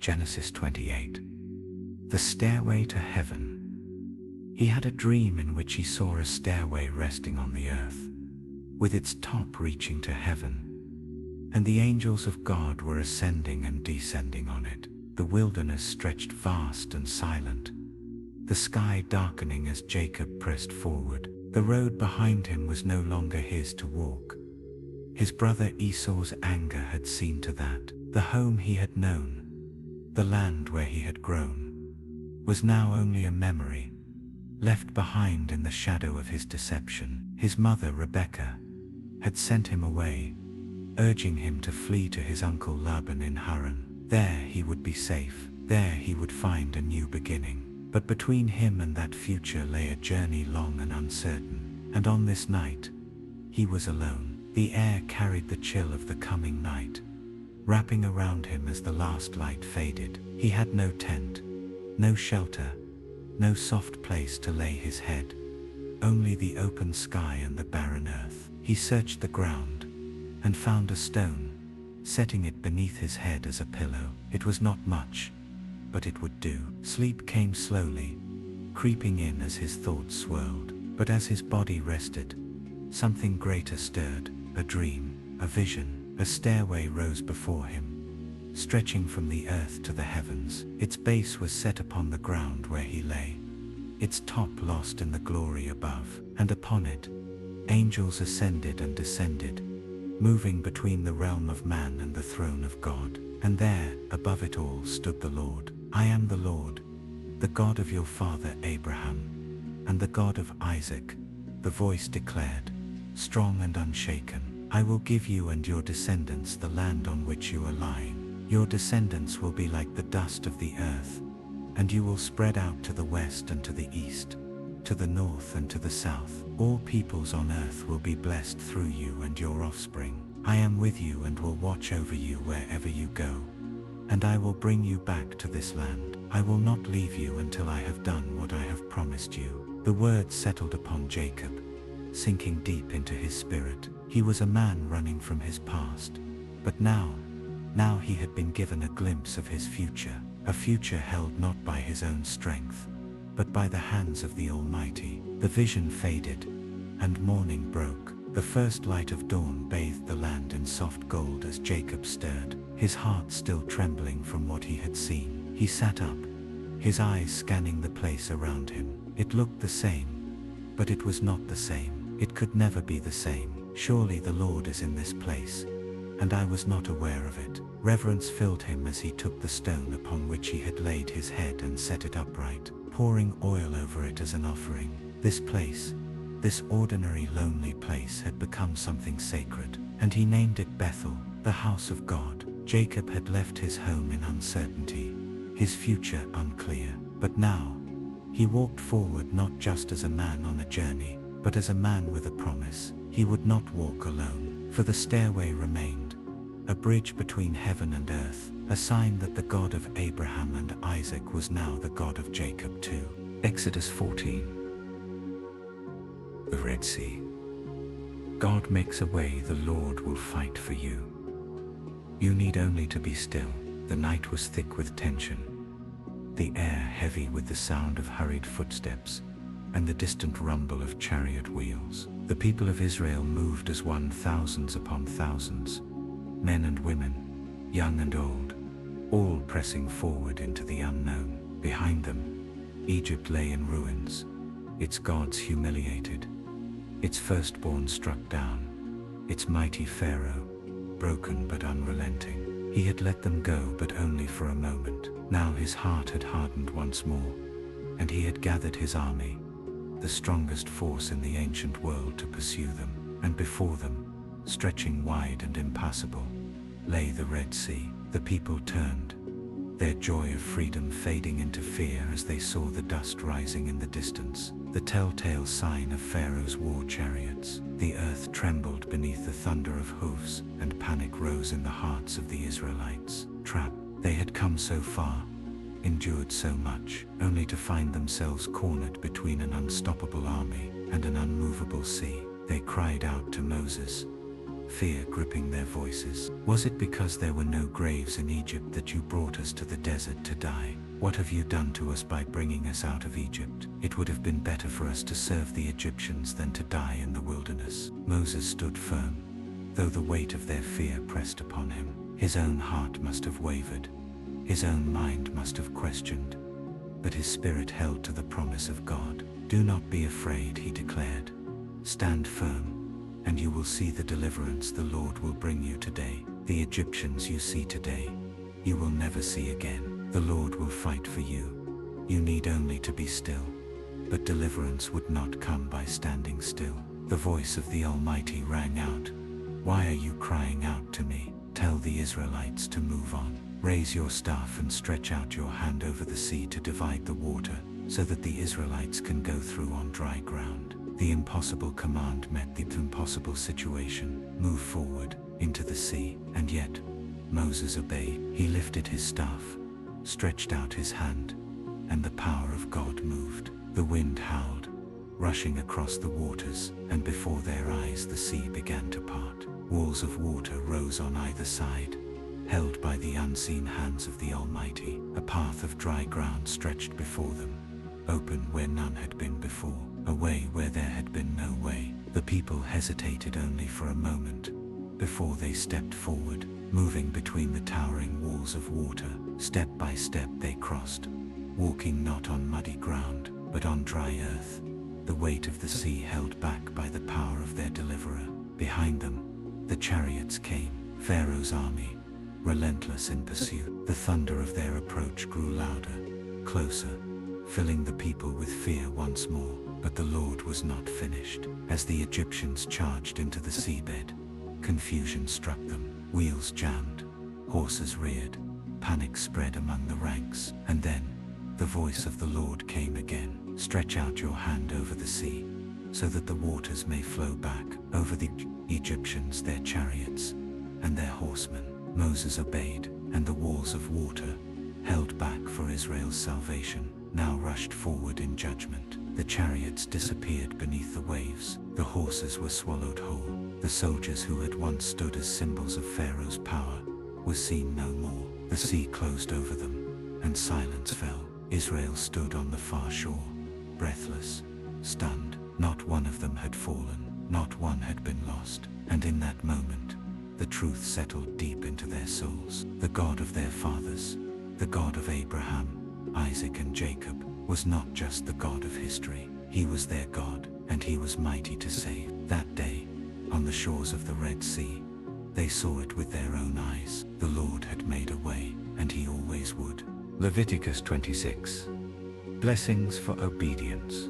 Genesis 28. The Stairway to Heaven. He had a dream in which he saw a stairway resting on the earth, with its top reaching to heaven, and the angels of God were ascending and descending on it. The wilderness stretched vast and silent, the sky darkening as Jacob pressed forward. The road behind him was no longer his to walk. His brother Esau's anger had seen to that. The home he had known, the land where he had grown, was now only a memory, left behind in the shadow of his deception. His mother, Rebekah, had sent him away, urging him to flee to his uncle Laban in Haran. There he would be safe, there he would find a new beginning. But between him and that future lay a journey long and uncertain, and on this night, he was alone. The air carried the chill of the coming night, wrapping around him as the last light faded. He had no tent, no shelter, no soft place to lay his head, only the open sky and the barren earth. He searched the ground, and found a stone, setting it beneath his head as a pillow. It was not much, but it would do. Sleep came slowly, creeping in as his thoughts swirled. But as his body rested, something greater stirred, a dream, a vision. A stairway rose before him, stretching from the earth to the heavens. Its base was set upon the ground where he lay, its top lost in the glory above, and upon it, angels ascended and descended, moving between the realm of man and the throne of God. And there, above it all, stood the Lord. I am the Lord, the God of your father Abraham, and the God of Isaac, the voice declared, strong and unshaken. I will give you and your descendants the land on which you are lying. Your descendants will be like the dust of the earth, and you will spread out to the west and to the east, to the north and to the south. All peoples on earth will be blessed through you and your offspring. I am with you and will watch over you wherever you go, and I will bring you back to this land. I will not leave you until I have done what I have promised you. The words settled upon Jacob, sinking deep into his spirit. He was a man running from his past, but now he had been given a glimpse of his future, a future held not by his own strength, but by the hands of the Almighty. The vision faded, and morning broke. The first light of dawn bathed the land in soft gold as Jacob stirred, his heart still trembling from what he had seen. He sat up, his eyes scanning the place around him. It looked the same, but it was not the same. It could never be the same. Surely the Lord is in this place, and I was not aware of it. Reverence filled him as he took the stone upon which he had laid his head and set it upright, pouring oil over it as an offering. This place, this ordinary lonely place, had become something sacred, and he named it Bethel, the house of God. Jacob had left his home in uncertainty, his future unclear, but now, he walked forward not just as a man on a journey, but as a man with a promise. He would not walk alone, for the stairway remained, a bridge between heaven and earth, a sign that the God of Abraham and Isaac was now the God of Jacob too. Exodus 14. The Red Sea. God makes a way, the Lord will fight for you. You need only to be still. The night was thick with tension, the air heavy with the sound of hurried footsteps and the distant rumble of chariot wheels. The people of Israel moved as one, thousands upon thousands, men and women, young and old, all pressing forward into the unknown. Behind them, Egypt lay in ruins, its gods humiliated, its firstborn struck down, its mighty Pharaoh, broken but unrelenting. He had let them go, but only for a moment. Now his heart had hardened once more, and he had gathered his army, the strongest force in the ancient world, to pursue them. And before them, stretching wide and impassable, lay the Red Sea. The people turned, their joy of freedom fading into fear as they saw the dust rising in the distance, the telltale sign of Pharaoh's war chariots. The earth trembled beneath the thunder of hoofs, and panic rose in the hearts of the Israelites. Trapped, they had come so far, endured so much, only to find themselves cornered between an unstoppable army and an unmovable sea. They cried out to Moses, fear gripping their voices. Was it because there were no graves in Egypt that you brought us to the desert to die? What have you done to us by bringing us out of Egypt? It would have been better for us to serve the Egyptians than to die in the wilderness. Moses stood firm, though the weight of their fear pressed upon him. His own heart must have wavered. His own mind must have questioned. But his spirit held to the promise of God. Do not be afraid, he declared. Stand firm, and you will see the deliverance the Lord will bring you today. The Egyptians you see today, you will never see again. The Lord will fight for you. You need only to be still. But deliverance would not come by standing still. The voice of the Almighty rang out. Why are you crying out to me? Tell the Israelites to move on. Raise your staff and stretch out your hand over the sea to divide the water, so that the Israelites can go through on dry ground. The impossible command met the impossible situation. Move forward into the sea. And yet, Moses obeyed. He lifted his staff, stretched out his hand, and the power of God moved. The wind howled, rushing across the waters, and before their eyes the sea began to part. Walls of water rose on either side, held by the unseen hands of the Almighty. A path of dry ground stretched before them, open where none had been before, a way where there had been no way. The people hesitated only for a moment, before they stepped forward, moving between the towering walls of water. Step by step they crossed, walking not on muddy ground, but on dry earth, the weight of the sea held back by the power of their deliverer. Behind them, the chariots came, Pharaoh's army, relentless in pursuit. The thunder of their approach grew louder, closer, filling the people with fear once more. But the Lord was not finished. As the Egyptians charged into the seabed, confusion struck them. Wheels jammed, horses reared, panic spread among the ranks. And then, the voice of the Lord came again. Stretch out your hand over the sea, so that the waters may flow back over the Egyptians, their chariots, and their horsemen. Moses obeyed, and the walls of water, held back for Israel's salvation, now rushed forward in judgment. The chariots disappeared beneath the waves. The horses were swallowed whole. The soldiers who had once stood as symbols of Pharaoh's power were seen no more. The sea closed over them, and silence fell. Israel stood on the far shore, breathless, stunned. Not one of them had fallen, not one had been lost. And in that moment, the truth settled deep into their souls. The God of their fathers, the God of Abraham, Isaac and Jacob, was not just the God of history. He was their God, and he was mighty to save. That day, on the shores of the Red Sea, they saw it with their own eyes. The Lord had made a way, and he always would. Leviticus 26. Blessings for obedience.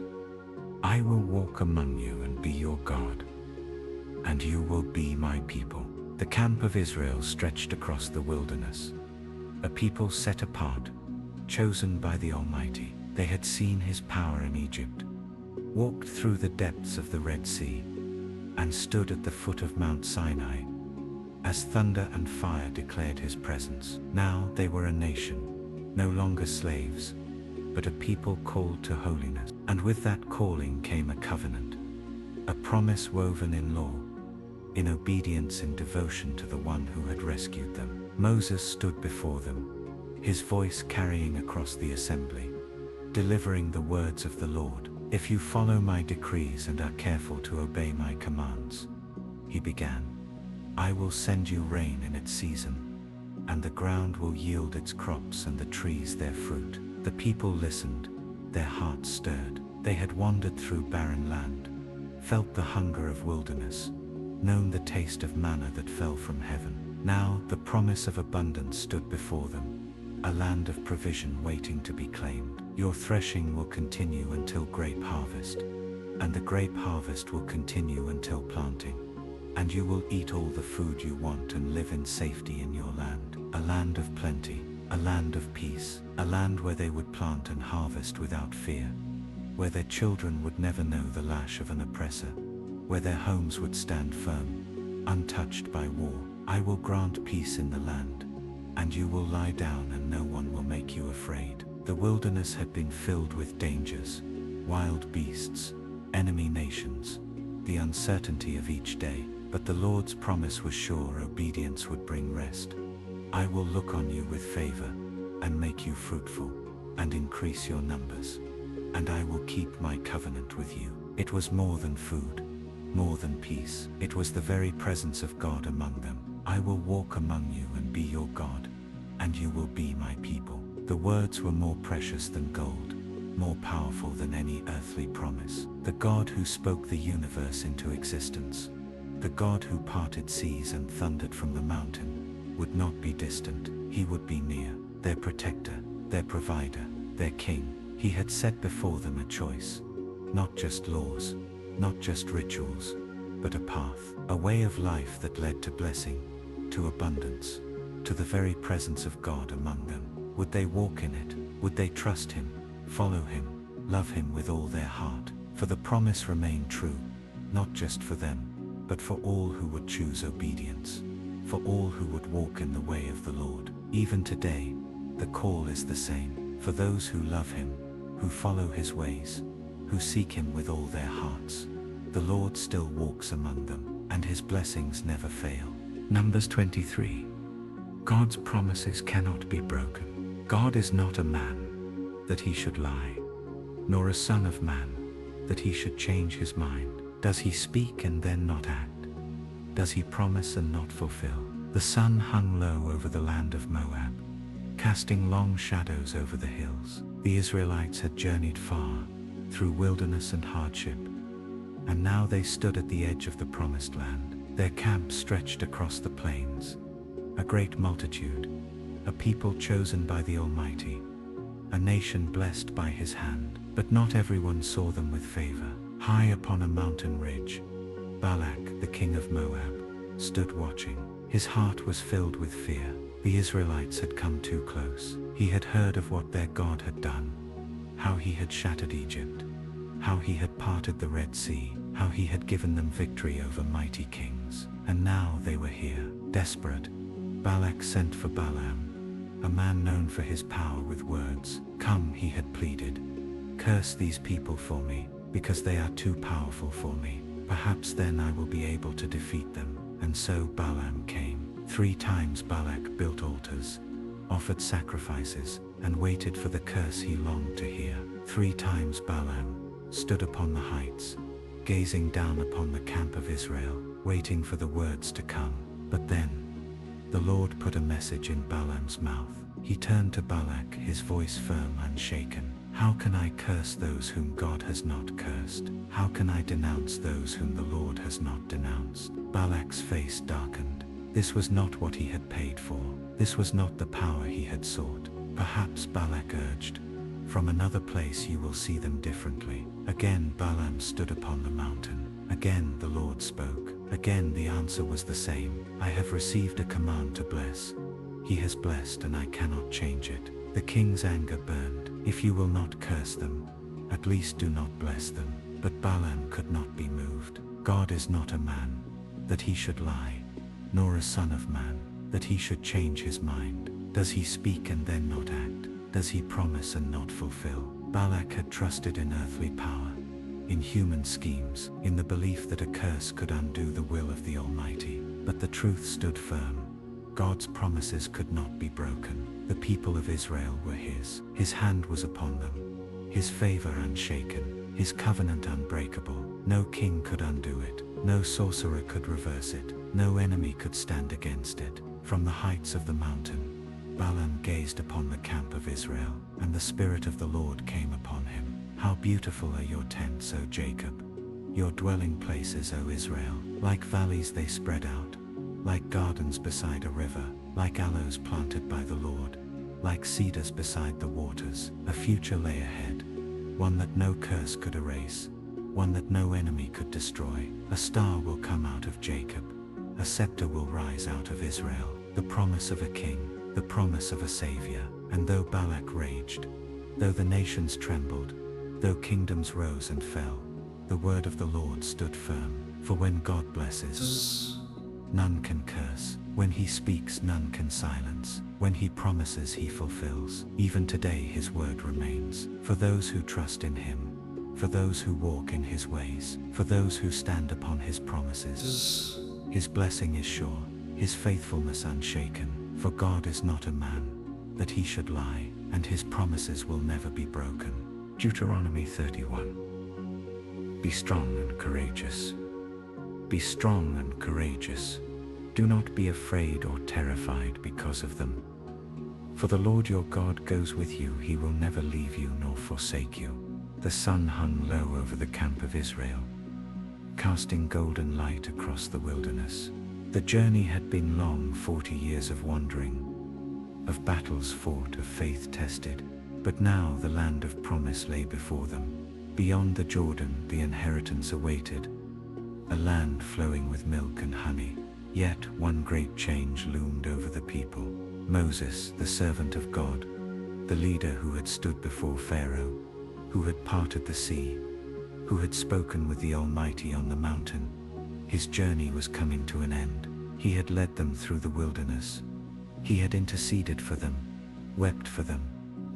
I will walk among you and be your God, and you will be my people. The camp of Israel stretched across the wilderness, a people set apart, chosen by the Almighty. They had seen his power in Egypt, walked through the depths of the Red Sea, and stood at the foot of Mount Sinai, as thunder and fire declared his presence. Now they were a nation, no longer slaves, but a people called to holiness. And with that calling came a covenant, a promise woven in law, in obedience and devotion to the one who had rescued them. Moses stood before them, his voice carrying across the assembly, delivering the words of the Lord. If you follow my decrees and are careful to obey my commands, he began, I will send you rain in its season, and the ground will yield its crops and the trees their fruit. The people listened, their hearts stirred. They had wandered through barren land, felt the hunger of wilderness, known the taste of manna that fell from heaven. Now the promise of abundance stood before them, a land of provision waiting to be claimed. Your threshing will continue until grape harvest, and the grape harvest will continue until planting. And you will eat all the food you want and live in safety in your land, a land of plenty, a land of peace, a land where they would plant and harvest without fear, where their children would never know the lash of an oppressor, where their homes would stand firm, untouched by war. I will grant peace in the land, and you will lie down and no one will make you afraid. The wilderness had been filled with dangers, wild beasts, enemy nations, the uncertainty of each day. But the Lord's promise was sure: obedience would bring rest. I will look on you with favor, and make you fruitful, and increase your numbers. And I will keep my covenant with you. It was more than food, more than peace. It was the very presence of God among them. I will walk among you and be your God, and you will be my people. The words were more precious than gold, more powerful than any earthly promise. The God who spoke the universe into existence, the God who parted seas and thundered from the mountain, would not be distant. He would be near, their protector, their provider, their king. He had set before them a choice, not just laws, not just rituals, but a path, a way of life that led to blessing, to abundance, to the very presence of God among them. Would they walk in it? Would they trust him, follow him, love him with all their heart? For the promise remained true, not just for them, but for all who would choose obedience, for all who would walk in the way of the Lord. Even today, the call is the same. For those who love him, who follow his ways, who seek him with all their hearts, the Lord still walks among them, and his blessings never fail. Numbers 23. God's promises cannot be broken. God is not a man, that he should lie, nor a son of man, that he should change his mind. Does he speak and then not act? Does he promise and not fulfill? The sun hung low over the land of Moab, casting long shadows over the hills. The Israelites had journeyed far, through wilderness and hardship, and now they stood at the edge of the promised land. Their camp stretched across the plains, a great multitude, a people chosen by the Almighty, a nation blessed by his hand. But not everyone saw them with favor. High upon a mountain ridge, Balak, the king of Moab, stood watching. His heart was filled with fear. The Israelites had come too close. He had heard of what their God had done, how he had shattered Egypt, how he had parted the Red Sea, how he had given them victory over mighty kings. And now they were here, desperate. Balak sent for Balaam, a man known for his power with words. Come, he had pleaded, curse these people for me, because they are too powerful for me. Perhaps then I will be able to defeat them. And so Balaam came. 3 times Balak built altars, offered sacrifices, and waited for the curse he longed to hear. 3 times Balaam stood upon the heights, gazing down upon the camp of Israel, waiting for the words to come. But then, the Lord put a message in Balaam's mouth. He turned to Balak, his voice firm, unshaken. How can I curse those whom God has not cursed? How can I denounce those whom the Lord has not denounced? Balak's face darkened. This was not what he had paid for. This was not the power he had sought. Perhaps Balak urged, from another place you will see them differently. Again Balaam stood upon the mountain. Again the Lord spoke. Again the answer was the same. I have received a command to bless. He has blessed and I cannot change it. The king's anger burned. If you will not curse them, at least do not bless them. But Balaam could not be moved. God is not a man, that he should lie, nor a son of man, that he should change his mind. Does he speak and then not act? Does he promise and not fulfill? Balak had trusted in earthly power, in human schemes, in the belief that a curse could undo the will of the Almighty. But the truth stood firm. God's promises could not be broken. The people of Israel were his. His hand was upon them, his favor unshaken, his covenant unbreakable. No king could undo it. No sorcerer could reverse it. No enemy could stand against it. From the heights of the mountain, Balaam gazed upon the camp of Israel, and the Spirit of the Lord came upon him. How beautiful are your tents, O Jacob, your dwelling places, O Israel. Like valleys they spread out, like gardens beside a river, like aloes planted by the Lord, like cedars beside the waters. A future lay ahead, one that no curse could erase, one that no enemy could destroy. A star will come out of Jacob, a scepter will rise out of Israel. The promise of a king, the promise of a savior. And though Balak raged, though the nations trembled, though kingdoms rose and fell, the word of the Lord stood firm. For when God blesses, none can curse. When he speaks, none can silence. When he promises, he fulfills. Even today his word remains. For those who trust in him, for those who walk in his ways, for those who stand upon his promises, His blessing is sure, his faithfulness unshaken. For God is not a man, that he should lie, and his promises will never be broken. Deuteronomy 31. Be strong and courageous. Be strong and courageous. Do not be afraid or terrified because of them. For the Lord your God goes with you, he will never leave you nor forsake you. The sun hung low over the camp of Israel, casting golden light across the wilderness. The journey had been long, 40 years of wandering, of battles fought, of faith tested. But now the land of promise lay before them. Beyond the Jordan the inheritance awaited, a land flowing with milk and honey. Yet one great change loomed over the people. Moses, the servant of God, the leader who had stood before Pharaoh, who had parted the sea, who had spoken with the Almighty on the mountain. His journey was coming to an end. He had led them through the wilderness. He had interceded for them, wept for them,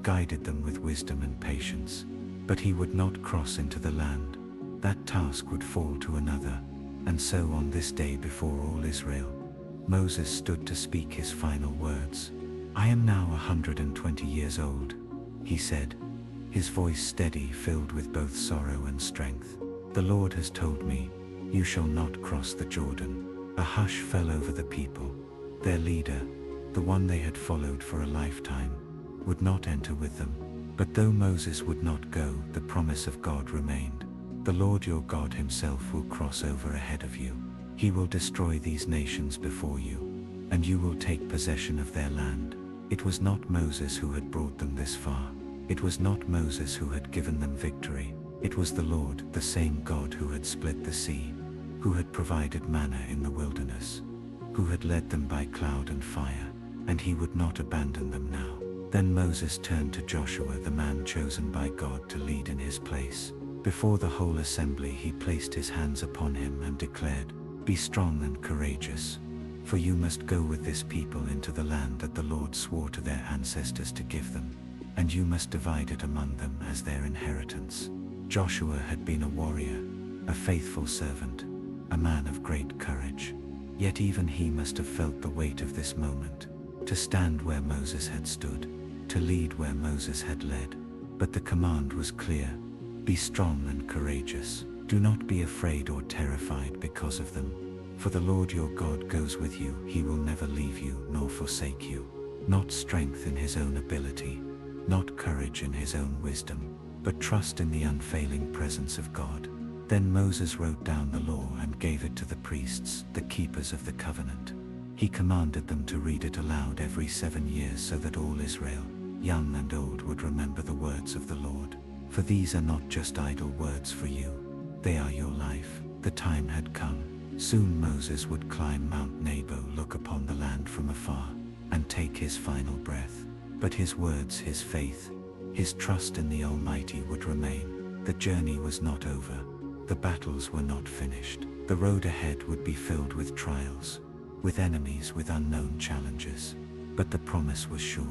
guided them with wisdom and patience. But he would not cross into the land. That task would fall to another. And so on this day before all Israel, Moses stood to speak his final words. I am now 120 years old, he said, his voice steady, filled with both sorrow and strength. The Lord has told me, you shall not cross the Jordan. A hush fell over the people. Their leader, the one they had followed for a lifetime, would not enter with them. But though Moses would not go, the promise of God remained. The Lord your God himself will cross over ahead of you. He will destroy these nations before you, and you will take possession of their land. It was not Moses who had brought them this far. It was not Moses who had given them victory. It was the Lord, the same God who had split the sea, who had provided manna in the wilderness, who had led them by cloud and fire, and he would not abandon them now. Then Moses turned to Joshua, the man chosen by God to lead in his place. Before the whole assembly he placed his hands upon him and declared, be strong and courageous, for you must go with this people into the land that the Lord swore to their ancestors to give them, and you must divide it among them as their inheritance. Joshua had been a warrior, a faithful servant, a man of great courage. Yet even he must have felt the weight of this moment, to stand where Moses had stood, to lead where Moses had led. But the command was clear, be strong and courageous. Do not be afraid or terrified because of them. For the Lord your God goes with you, he will never leave you nor forsake you. Not strength in his own ability, not courage in his own wisdom, but trust in the unfailing presence of God. Then Moses wrote down the law and gave it to the priests, the keepers of the covenant. He commanded them to read it aloud every 7 years so that all Israel, young and old, would remember the words of the Lord. For these are not just idle words for you, they are your life. The time had come. Soon Moses would climb Mount Nebo, look upon the land from afar, and take his final breath. But his words, his faith, his trust in the Almighty would remain. The journey was not over. The battles were not finished. The road ahead would be filled with trials, with enemies, with unknown challenges. But the promise was sure.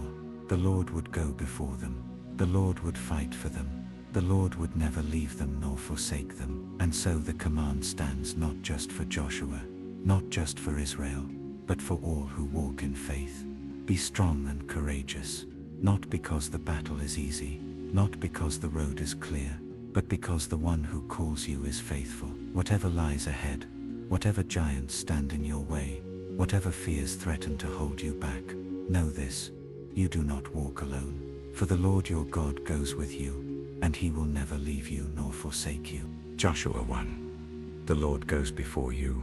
The Lord would go before them. The Lord would fight for them. The Lord would never leave them nor forsake them. And so the command stands not just for Joshua, not just for Israel, but for all who walk in faith. Be strong and courageous, not because the battle is easy, not because the road is clear, but because the one who calls you is faithful. Whatever lies ahead, whatever giants stand in your way, whatever fears threaten to hold you back, know this, you do not walk alone. For the Lord your God goes with you, and he will never leave you nor forsake you. Joshua 1. The Lord goes before you.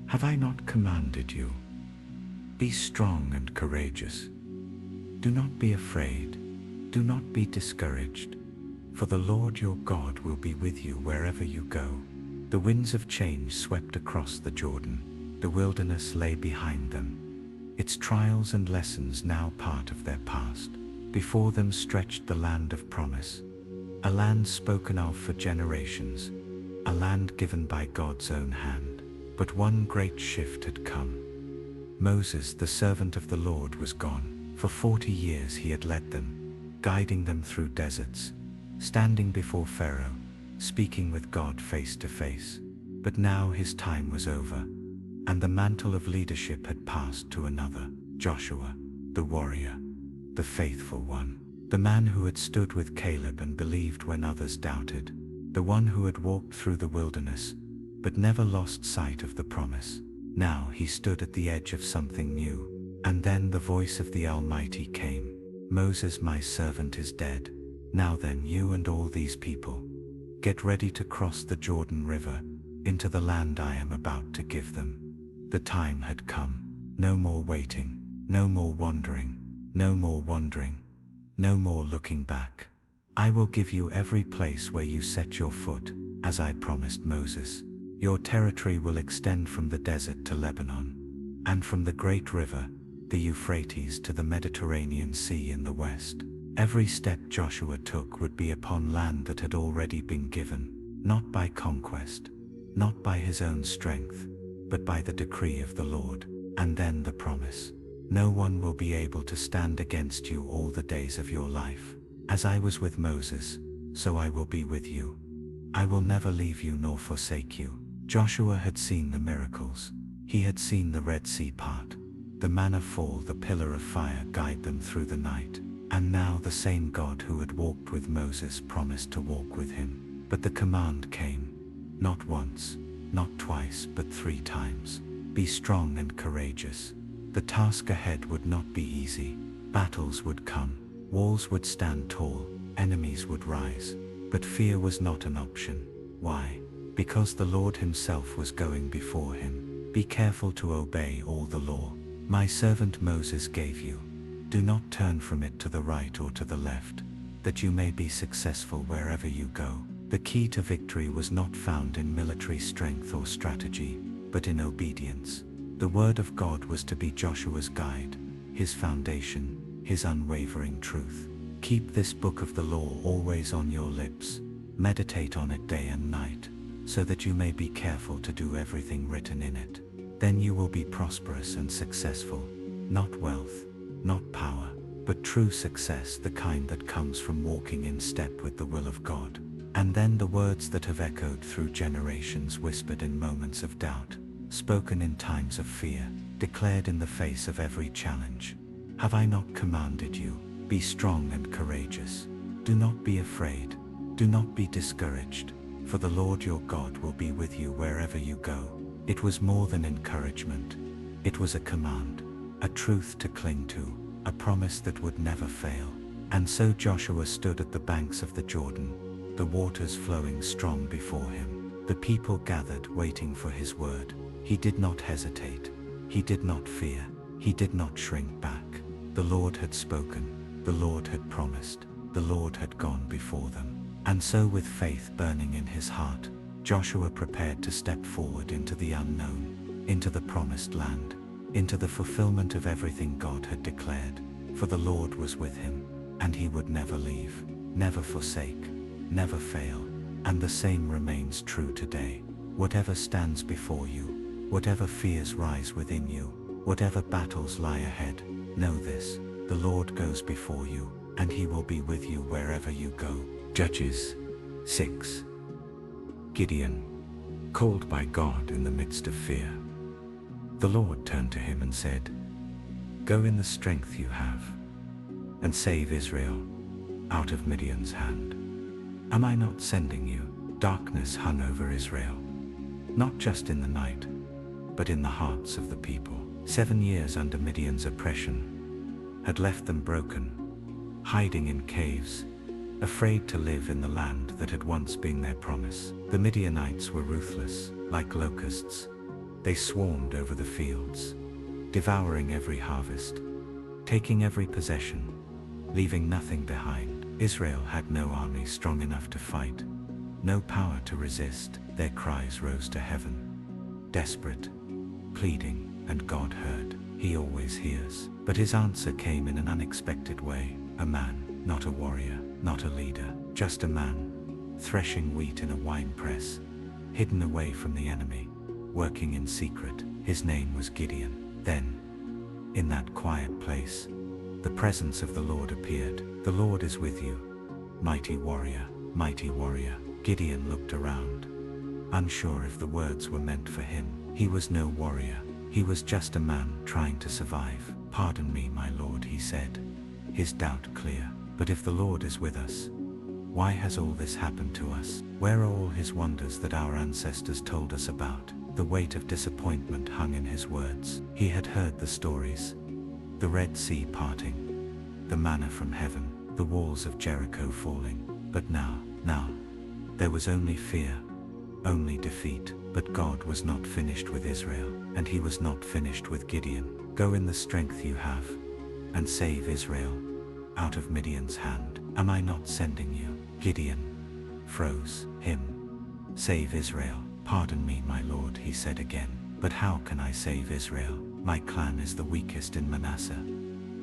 Have I not commanded you? Be strong and courageous. Do not be afraid. Do not be discouraged. For the Lord your God will be with you wherever you go. The winds of change swept across the Jordan. The wilderness lay behind them, its trials and lessons now part of their past. Before them stretched the land of promise, a land spoken of for generations, a land given by God's own hand. But one great shift had come. Moses, the servant of the Lord, was gone. For 40 years he had led them, guiding them through deserts, standing before Pharaoh, speaking with God face to face. But now his time was over. and the mantle of leadership had passed to another, Joshua, the warrior, the faithful one, the man who had stood with Caleb and believed when others doubted, the one who had walked through the wilderness, but never lost sight of the promise. Now he stood at the edge of something new, and then the voice of the Almighty came. Moses, my servant, is dead. Now then, you and all these people, get ready to cross the Jordan River into the land I am about to give them. The time had come. No more waiting, no more wandering, no more wandering, no more looking back. I will give you every place where you set your foot, as I promised Moses. Your territory will extend from the desert to Lebanon, and from the great river, the Euphrates, to the Mediterranean Sea in the west. Every step Joshua took would be upon land that had already been given, not by conquest, not by his own strength, but by the decree of the Lord. And then the promise: no one will be able to stand against you all the days of your life. As I was with Moses, so I will be with you. I will never leave you nor forsake you. Joshua had seen the miracles. He had seen the Red Sea part, the manna fall, the pillar of fire guide them through the night. And now the same God who had walked with Moses promised to walk with him. But the command came, not once, not twice, but 3 times. Be strong and courageous. The task ahead would not be easy. Battles would come, walls would stand tall, enemies would rise. But fear was not an option. Why? Because the Lord himself was going before him. Be careful to obey all the law my servant Moses gave you. Do not turn from it to the right or to the left, that you may be successful wherever you go. The key to victory was not found in military strength or strategy, but in obedience. The word of God was to be Joshua's guide, his foundation, his unwavering truth. Keep this book of the law always on your lips. Meditate on it day and night, so that you may be careful to do everything written in it. Then you will be prosperous and successful. Not wealth, not power, but true success, the kind that comes from walking in step with the will of God. And then the words that have echoed through generations, whispered in moments of doubt, spoken in times of fear, declared in the face of every challenge. Have I not commanded you? Be strong and courageous. Do not be afraid. Do not be discouraged, for the Lord your God will be with you wherever you go. It was more than encouragement. It was a command, a truth to cling to, a promise that would never fail. And so Joshua stood at the banks of the Jordan, the waters flowing strong before him. The people gathered, waiting for his word. He did not hesitate. He did not fear. He did not shrink back. The Lord had spoken. The Lord had promised. The Lord had gone before them. And so, with faith burning in his heart, Joshua prepared to step forward into the unknown, into the promised land, into the fulfillment of everything God had declared. For the Lord was with him, and he would never leave, never forsake, never fail. And the same remains true today. Whatever stands before you, whatever fears rise within you, whatever battles lie ahead, know this: the Lord goes before you, and he will be with you wherever you go. Judges 6. Gideon, called by God in the midst of fear. The Lord turned to him and said, Go in the strength you have, and save Israel out of Midian's hand. Am I not sending you? Darkness hung over Israel, not just in the night, but in the hearts of the people. 7 years under Midian's oppression had left them broken, hiding in caves, afraid to live in the land that had once been their promise. The Midianites were ruthless, like locusts. They swarmed over the fields, devouring every harvest, taking every possession, leaving nothing behind. Israel had no army strong enough to fight, no power to resist. Their cries rose to heaven, desperate, pleading, and God heard. He always hears. But his answer came in an unexpected way. A man, not a warrior, not a leader, just a man, threshing wheat in a winepress, hidden away from the enemy, working in secret. His name was Gideon. Then, in that quiet place, the presence of the Lord appeared. The Lord is with you, mighty warrior, mighty warrior. Gideon looked around, unsure if the words were meant for him. He was no warrior. He was just a man trying to survive. "Pardon me, my Lord," he said, his doubt clear. "But if the Lord is with us, why has all this happened to us? Where are all his wonders that our ancestors told us about?" The weight of disappointment hung in his words. He had heard the stories. The Red Sea parting, the manna from heaven, the walls of Jericho falling. But now, there was only fear, only defeat. But God was not finished with Israel, and he was not finished with Gideon. "Go in the strength you have, and save Israel out of Midian's hand. Am I not sending you?" Gideon froze. "Him? Save Israel? Pardon me, my Lord," he said again. "But how can I save Israel? My clan is the weakest in Manasseh,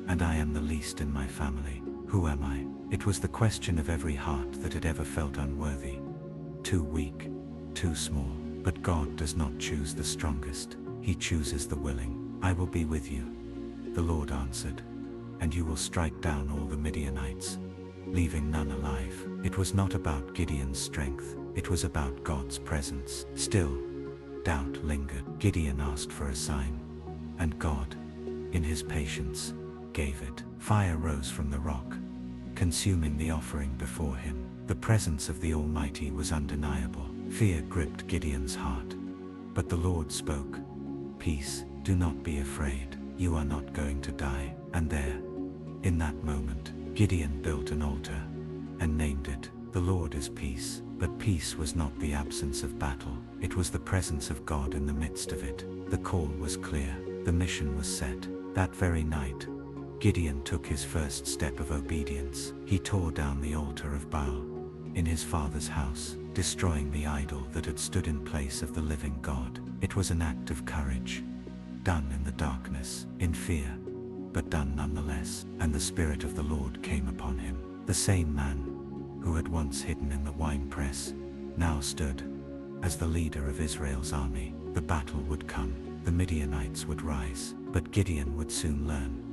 and I am the least in my family. Who am I?" It was the question of every heart that had ever felt unworthy, too weak, too small. But God does not choose the strongest. He chooses the willing. "I will be with you," the Lord answered, "and you will strike down all the Midianites, leaving none alive." It was not about Gideon's strength. It was about God's presence. Still, doubt lingered. Gideon asked for a sign, and God, in his patience, gave it. Fire rose from the rock, consuming the offering before him. The presence of the Almighty was undeniable. Fear gripped Gideon's heart. But the Lord spoke, "Peace, do not be afraid. You are not going to die." And there, in that moment, Gideon built an altar and named it, "The Lord is Peace." But peace was not the absence of battle. It was the presence of God in the midst of it. The call was clear. The mission was set. That very night, Gideon took his first step of obedience. He tore down the altar of Baal in his father's house, destroying the idol that had stood in place of the living God. It was an act of courage, done in the darkness, in fear, but done nonetheless. And the Spirit of the Lord came upon him. The same man who had once hidden in the winepress now stood as the leader of Israel's army. The battle would come. The Midianites would rise. But Gideon would soon learn.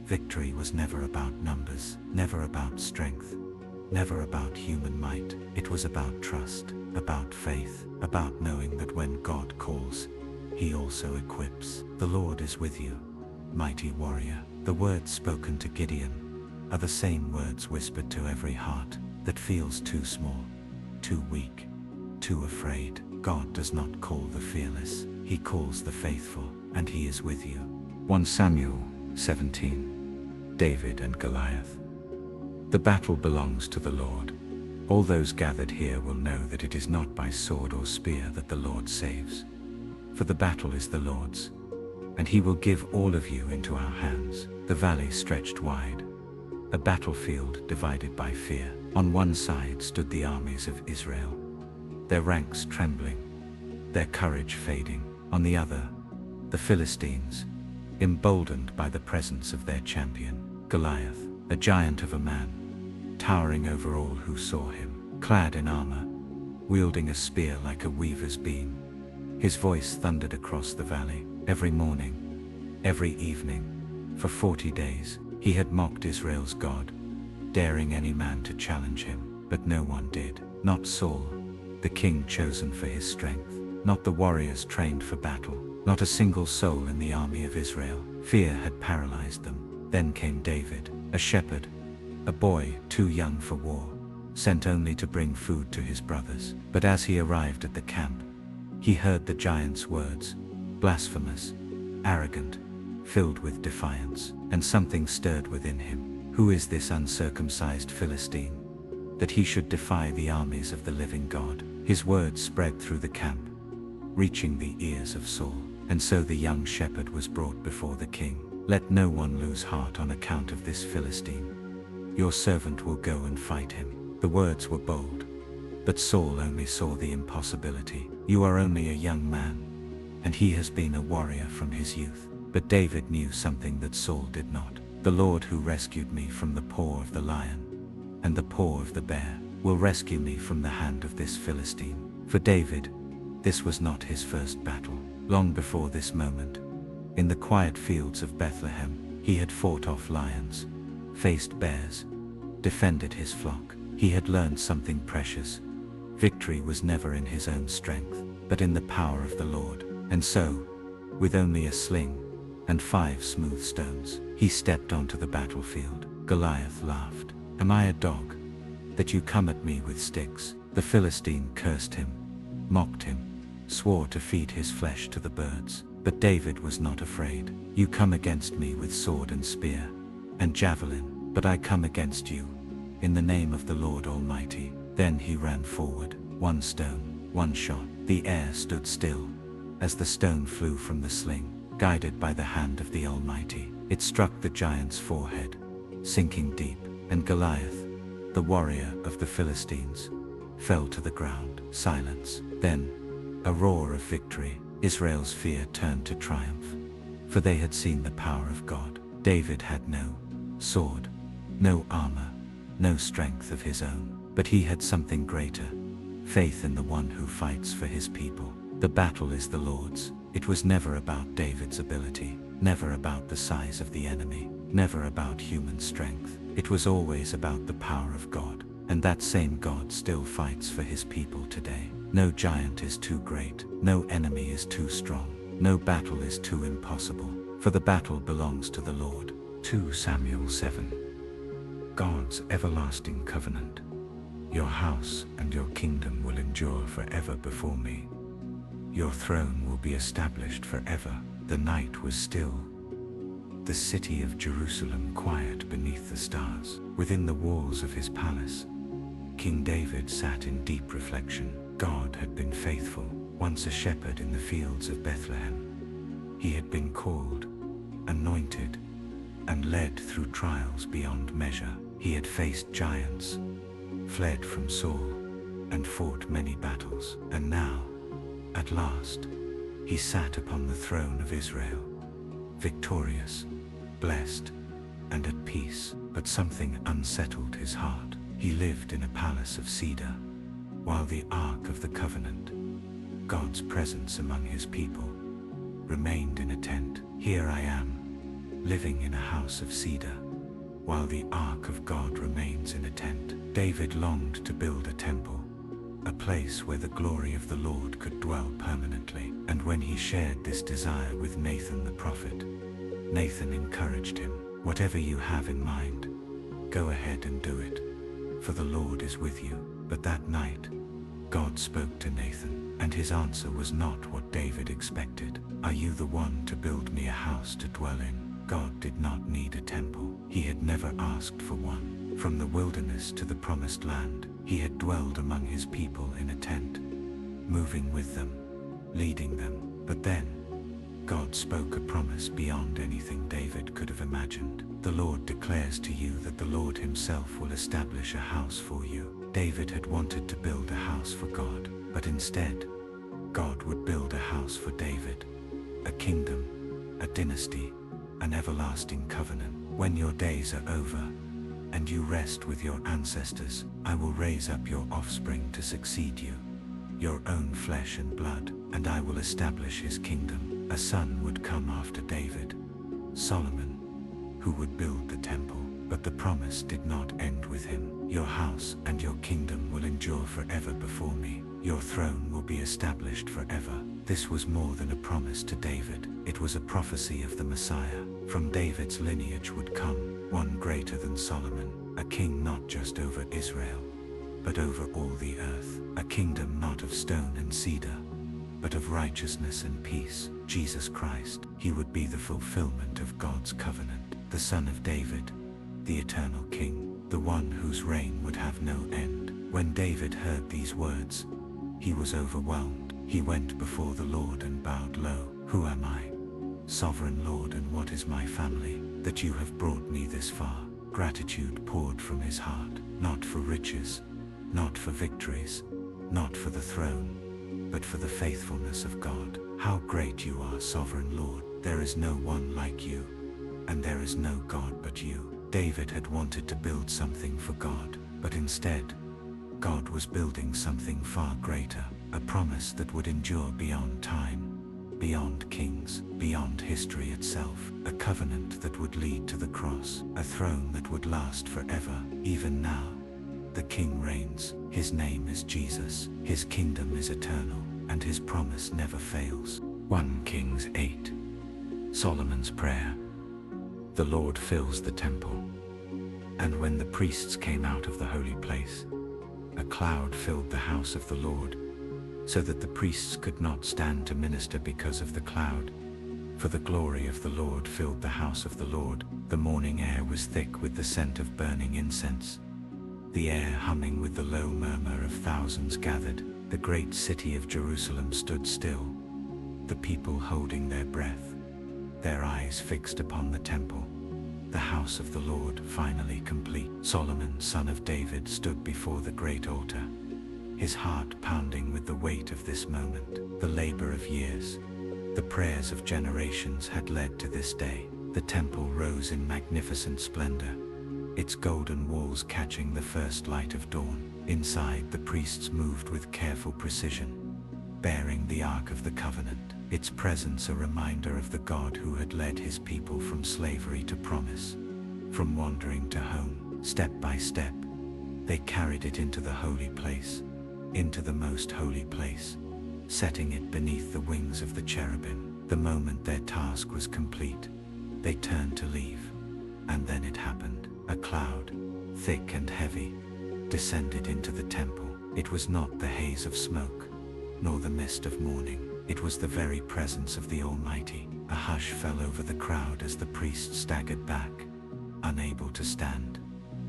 Victory was never about numbers, never about strength, never about human might. It was about trust, about faith, about knowing that when God calls, he also equips. "The Lord is with you, mighty warrior." The words spoken to Gideon are the same words whispered to every heart that feels too small, too weak, too afraid. God does not call the fearless, he calls the faithful, and he is with you. 1 Samuel 17. David and Goliath. The battle belongs to the Lord. All those gathered here will know that it is not by sword or spear that the Lord saves. For the battle is the Lord's, and he will give all of you into our hands. The valley stretched wide, a battlefield divided by fear. On one side stood the armies of Israel, their ranks trembling, their courage fading. On the other, the Philistines, emboldened by the presence of their champion, Goliath, a giant of a man, towering over all who saw him, clad in armor, wielding a spear like a weaver's beam. His voice thundered across the valley. Every morning, every evening, for 40 days, he had mocked Israel's God, daring any man to challenge him. But no one did. Not Saul, the king chosen for his strength. Not the warriors trained for battle. Not a single soul in the army of Israel. Fear had paralyzed them. Then came David, a shepherd, a boy too young for war, sent only to bring food to his brothers. But as he arrived at the camp, he heard the giant's words, blasphemous, arrogant, filled with defiance, and something stirred within him. Who is this uncircumcised Philistine, that he should defy the armies of the living God? His words spread through the camp, reaching the ears of Saul. And so the young shepherd was brought before the king. "Let no one lose heart on account of this Philistine. Your servant will go and fight him." The words were bold, but Saul only saw the impossibility. "You are only a young man, and he has been a warrior from his youth." But David knew something that Saul did not. "The Lord who rescued me from the paw of the lion and the paw of the bear will rescue me from the hand of this Philistine." For David, this was not his first battle. Long before this moment, in the quiet fields of Bethlehem, he had fought off lions, faced bears, defended his flock. He had learned something precious. Victory was never in his own strength, but in the power of the Lord. And so, with only a sling and 5 smooth stones, he stepped onto the battlefield. Goliath laughed. "Am I a dog, that you come at me with sticks?" The Philistine cursed him, mocked him, swore to feed his flesh to the birds. But David was not afraid. "You come against me with sword and spear and javelin, but I come against you in the name of the Lord Almighty." Then he ran forward, 1 stone, 1 shot. The air stood still as the stone flew from the sling, guided by the hand of the Almighty. It struck the giant's forehead, sinking deep, and Goliath, the warrior of the Philistines, fell to the ground. Silence. Then, a roar of victory. Israel's fear turned to triumph, for they had seen the power of God. David had no sword, no armor, no strength of his own, but he had something greater: faith in the one who fights for his people. The battle is the Lord's. It was never about David's ability, never about the size of the enemy, never about human strength. It was always about the power of God, and that same God still fights for his people today. No giant is too great, no enemy is too strong, no battle is too impossible, for the battle belongs to the Lord. 2 Samuel 7. God's everlasting covenant. Your house and your kingdom will endure forever before me. Your throne will be established forever. The night was still, the city of Jerusalem quiet beneath the stars. Within the walls of his palace, King David sat in deep reflection. God had been faithful. Once a shepherd in the fields of Bethlehem, he had been called, anointed, and led through trials beyond measure. He had faced giants, fled from Saul, and fought many battles. And now, at last, he sat upon the throne of Israel, victorious, blessed, and at peace. But something unsettled his heart. He lived in a palace of cedar, while the Ark of the Covenant, God's presence among his people, remained in a tent. Here I am, living in a house of cedar, while the Ark of God remains in a tent. David longed to build a temple, a place where the glory of the Lord could dwell permanently. And when he shared this desire with Nathan the prophet, Nathan encouraged him. "Whatever you have in mind, go ahead and do it, for the Lord is with you." But that night, God spoke to Nathan, and his answer was not what David expected. "Are you the one to build me a house to dwell in?" God did not need a temple. He had never asked for one. From the wilderness to the promised land, he had dwelled among his people in a tent, moving with them, leading them. But then, God spoke a promise beyond anything David could have imagined. "The Lord declares to you that the Lord himself will establish a house for you." David had wanted to build a house for God, but instead, God would build a house for David, a kingdom, a dynasty, an everlasting covenant. "When your days are over, and you rest with your ancestors, I will raise up your offspring to succeed you, your own flesh and blood, and I will establish his kingdom." A son would come after David, Solomon, who would build the temple. But the promise did not end with him. "Your house and your kingdom will endure forever before me. Your throne will be established forever." This was more than a promise to David. It was a prophecy of the Messiah. From David's lineage would come one greater than Solomon, a king not just over Israel, but over all the earth. A kingdom not of stone and cedar, but of righteousness and peace. Jesus Christ. He would be the fulfillment of God's covenant, the Son of David, the eternal King, the one whose reign would have no end. When David heard these words, he was overwhelmed. He went before the Lord and bowed low. "Who am I, Sovereign Lord, and what is my family, that you have brought me this far?" Gratitude poured from his heart, not for riches, not for victories, not for the throne, but for the faithfulness of God. "How great you are, Sovereign Lord! There is no one like you, and there is no God but you." David had wanted to build something for God, but instead, God was building something far greater, a promise that would endure beyond time, beyond kings, beyond history itself, a covenant that would lead to the cross, a throne that would last forever. Even now, the King reigns. His name is Jesus. His kingdom is eternal, and his promise never fails. 1 Kings 8. Solomon's prayer. The Lord fills the temple. And when the priests came out of the holy place, a cloud filled the house of the Lord, so that the priests could not stand to minister because of the cloud. For the glory of the Lord filled the house of the Lord. The morning air was thick with the scent of burning incense, the air humming with the low murmur of thousands gathered. The great city of Jerusalem stood still, the people holding their breath, their eyes fixed upon the temple, the house of the Lord finally complete. Solomon, son of David, stood before the great altar, his heart pounding with the weight of this moment. The labor of years, the prayers of generations had led to this day. The temple rose in magnificent splendor, its golden walls catching the first light of dawn. Inside, the priests moved with careful precision, bearing the Ark of the Covenant, its presence a reminder of the God who had led his people from slavery to promise, from wandering to home. Step by step, they carried it into the holy place, into the most holy place, setting it beneath the wings of the cherubim. The moment their task was complete, they turned to leave, and then it happened. A cloud, thick and heavy, descended into the temple. It was not the haze of smoke, nor the mist of morning. It was the very presence of the Almighty. A hush fell over the crowd as the priests staggered back, unable to stand,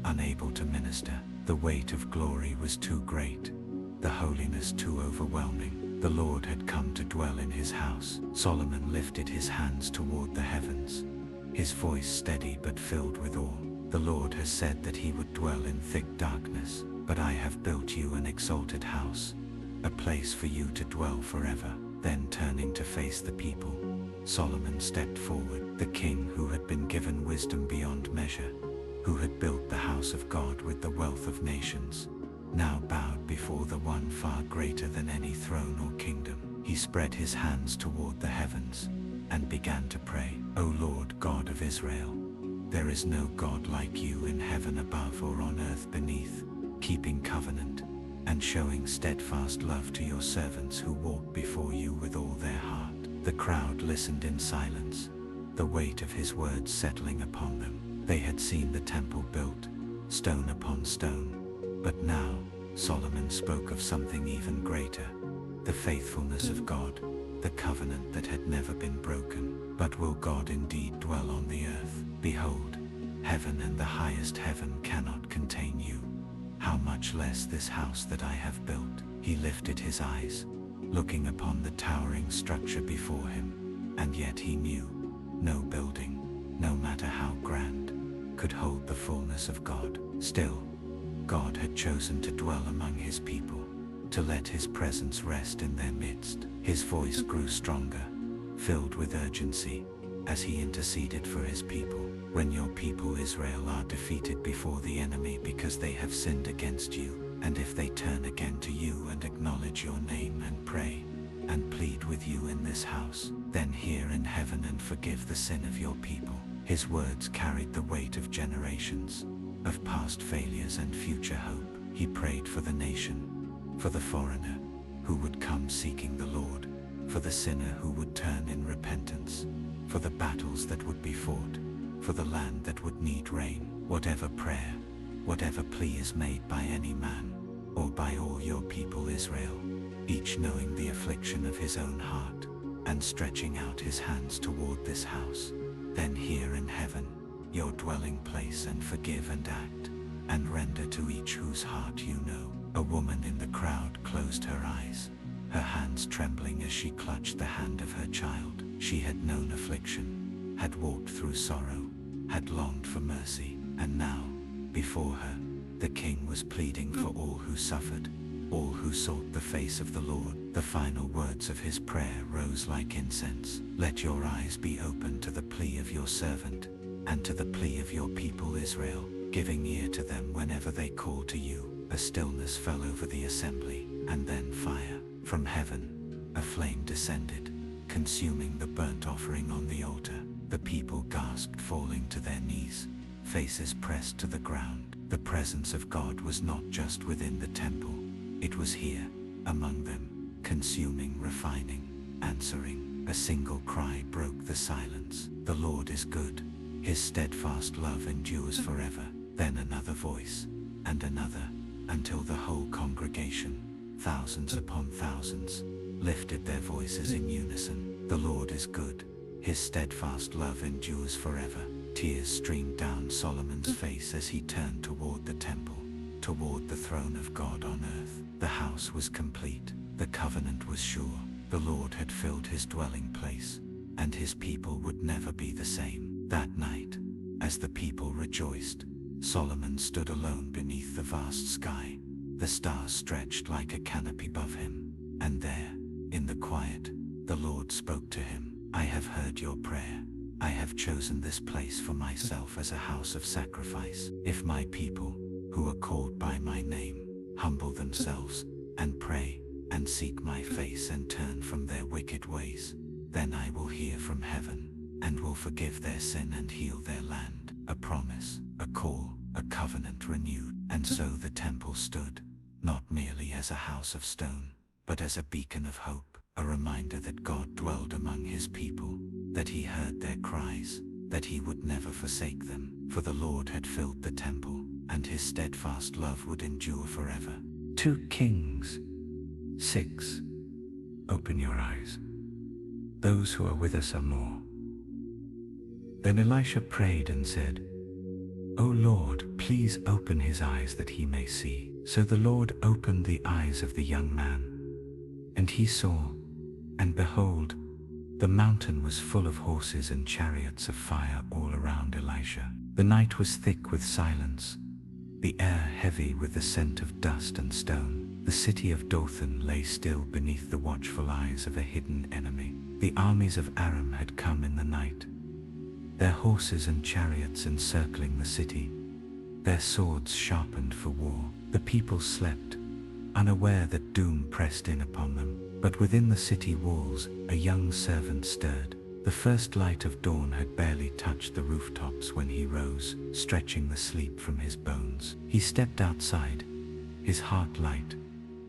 unable to minister. The weight of glory was too great, the holiness too overwhelming. The Lord had come to dwell in his house. Solomon lifted his hands toward the heavens, his voice steady but filled with awe. The Lord has said that he would dwell in thick darkness, but I have built you an exalted house, a place for you to dwell forever. Then turning to face the people, Solomon stepped forward. The king who had been given wisdom beyond measure, who had built the house of God with the wealth of nations, now bowed before the one far greater than any throne or kingdom. He spread his hands toward the heavens and began to pray. O Lord God of Israel, there is no God like you in heaven above or on earth beneath, keeping covenant and showing steadfast love to your servants who walk before you with all their heart. The crowd listened in silence, the weight of his words settling upon them. They had seen the temple built, stone upon stone, but now Solomon spoke of something even greater, the faithfulness of God, the covenant that had never been broken. But will God indeed dwell on the earth? Behold, heaven and the highest heaven cannot contain you. How much less this house that I have built? He lifted his eyes, looking upon the towering structure before him, and yet he knew, no building, no matter how grand, could hold the fullness of God. Still, God had chosen to dwell among his people, to let his presence rest in their midst. His voice grew stronger, filled with urgency, as he interceded for his people. When your people Israel are defeated before the enemy because they have sinned against you, and if they turn again to you and acknowledge your name and pray, and plead with you in this house, then hear in heaven and forgive the sin of your people. His words carried the weight of generations, of past failures and future hope. He prayed for the nation, for the foreigner who would come seeking the Lord, for the sinner who would turn in repentance, for the battles that would be fought, for the land that would need rain. Whatever prayer, whatever plea is made by any man, or by all your people Israel, each knowing the affliction of his own heart, and stretching out his hands toward this house, then hear in heaven, your dwelling place, and forgive and act, and render to each whose heart you know. A woman in the crowd closed her eyes, her hands trembling as she clutched the hand of her child. She had known affliction, had walked through sorrow, had longed for mercy, and now, before her, the king was pleading for all who suffered, all who sought the face of the Lord. The final words of his prayer rose like incense. Let your eyes be open to the plea of your servant, and to the plea of your people Israel, giving ear to them whenever they call to you. A stillness fell over the assembly, and then fire from heaven, a flame descended, consuming the burnt offering on the altar. The people gasped, falling to their knees, faces pressed to the ground. The presence of God was not just within the temple, it was here, among them, consuming, refining, answering. A single cry broke the silence. The Lord is good. His steadfast love endures forever. Then another voice, and another, until the whole congregation, thousands upon thousands, lifted their voices in unison. The Lord is good. His steadfast love endures forever. Tears streamed down Solomon's face as he turned toward the temple, toward the throne of God on earth. The house was complete. The covenant was sure. The Lord had filled his dwelling place, and his people would never be the same. That night, as the people rejoiced, Solomon stood alone beneath the vast sky. The stars stretched like a canopy above him, and there, in the quiet, the Lord spoke to him. I have heard your prayer. I have chosen this place for myself as a house of sacrifice. If my people, who are called by my name, humble themselves, and pray, and seek my face and turn from their wicked ways, then I will hear from heaven, and will forgive their sin and heal their land. A promise, a call, a covenant renewed. And so the temple stood, not merely as a house of stone, but as a beacon of hope, a reminder that God dwelled among his people, that he heard their cries, that he would never forsake them, for the Lord had filled the temple, and his steadfast love would endure forever. 2 Kings 6. Open your eyes. Those who are with us are more. Then Elisha prayed and said, O Lord, please open his eyes that he may see. So the Lord opened the eyes of the young man, and he saw, and behold, the mountain was full of horses and chariots of fire all around Elisha. The night was thick with silence, the air heavy with the scent of dust and stone. The city of Dothan lay still beneath the watchful eyes of a hidden enemy. The armies of Aram had come in the night, their horses and chariots encircling the city, their swords sharpened for war. The people slept, unaware that doom pressed in upon them. But within the city walls, a young servant stirred. The first light of dawn had barely touched the rooftops when he rose, stretching the sleep from his bones. He stepped outside, his heart light,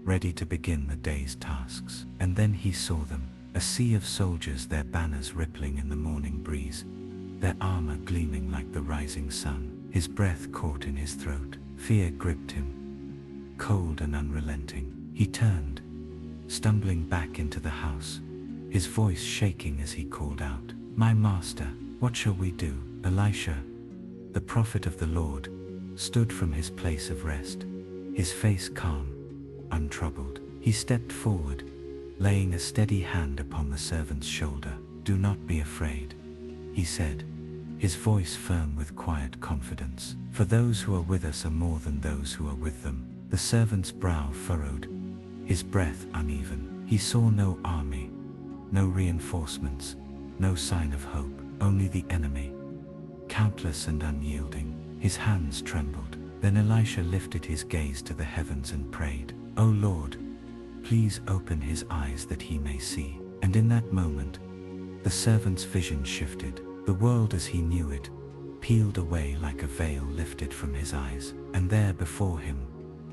ready to begin the day's tasks. And then he saw them, a sea of soldiers, their banners rippling in the morning breeze, their armor gleaming like the rising sun. His breath caught in his throat. Fear gripped him, cold and unrelenting. He turned, stumbling back into the house, his voice shaking as he called out, My master, what shall we do? Elisha, the prophet of the Lord, stood from his place of rest, his face calm, untroubled. He stepped forward, laying a steady hand upon the servant's shoulder. Do not be afraid, he said, his voice firm with quiet confidence. For those who are with us are more than those who are with them. The servant's brow furrowed, his breath uneven. He saw no army, no reinforcements, no sign of hope, only the enemy, countless and unyielding. His hands trembled. Then Elisha lifted his gaze to the heavens and prayed, O Lord, please open his eyes that he may see. And in that moment, the servant's vision shifted. The world as he knew it peeled away like a veil lifted from his eyes, and there before him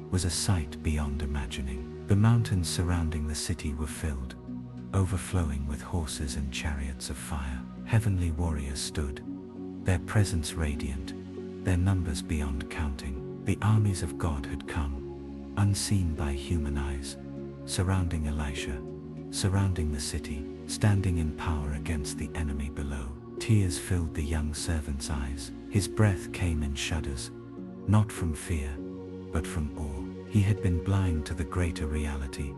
was a sight beyond imagining. The mountains surrounding the city were filled, overflowing with horses and chariots of fire. Heavenly warriors stood, their presence radiant, their numbers beyond counting. The armies of God had come, unseen by human eyes, surrounding Elisha, surrounding the city, standing in power against the enemy below. Tears filled the young servant's eyes. His breath came in shudders, not from fear, but from awe. He had been blind to the greater reality,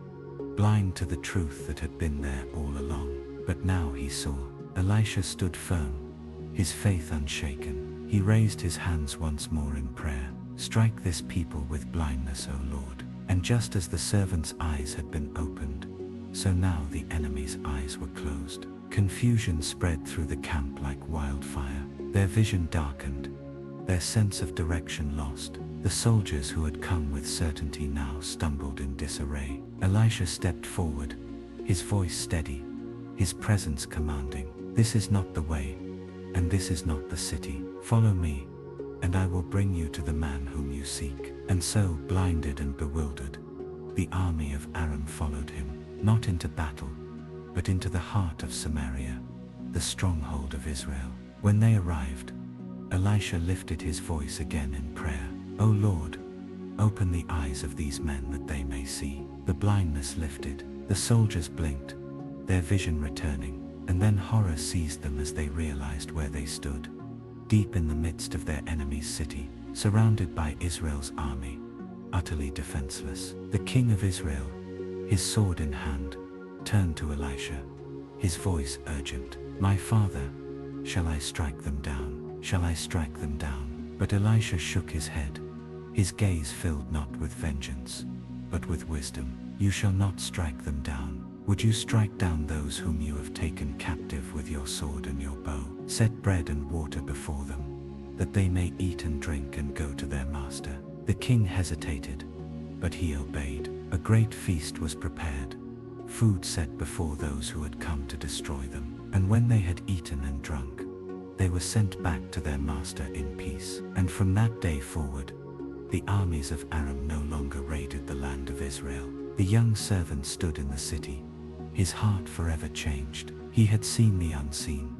blind to the truth that had been there all along. But now he saw. Elisha stood firm, his faith unshaken. He raised his hands once more in prayer. Strike this people with blindness, O Lord. And just as the servant's eyes had been opened, so now the enemy's eyes were closed. Confusion spread through the camp like wildfire. Their vision darkened, their sense of direction lost. The soldiers who had come with certainty now stumbled in disarray. Elisha stepped forward, his voice steady, his presence commanding. This is not the way, and this is not the city. Follow me, and I will bring you to the man whom you seek. And so, blinded and bewildered, the army of Aram followed him, not into battle, but into the heart of Samaria, the stronghold of Israel. When they arrived, Elisha lifted his voice again in prayer. "O Lord, open the eyes of these men that they may see." The blindness lifted, the soldiers blinked, their vision returning, and then horror seized them as they realized where they stood, deep in the midst of their enemy's city, surrounded by Israel's army, utterly defenseless. The king of Israel, his sword in hand, turned to Elisha, his voice urgent. "My father, shall I strike them down? Shall I strike them down?" But Elisha shook his head, his gaze filled not with vengeance, but with wisdom. "You shall not strike them down. Would you strike down those whom you have taken captive with your sword and your bow? Set bread and water before them, that they may eat and drink and go to their master." The king hesitated, but he obeyed. A great feast was prepared, food set before those who had come to destroy them. And when they had eaten and drunk, they were sent back to their master in peace. And from that day forward, the armies of Aram no longer raided the land of Israel. The young servant stood in the city, his heart forever changed. He had seen the unseen,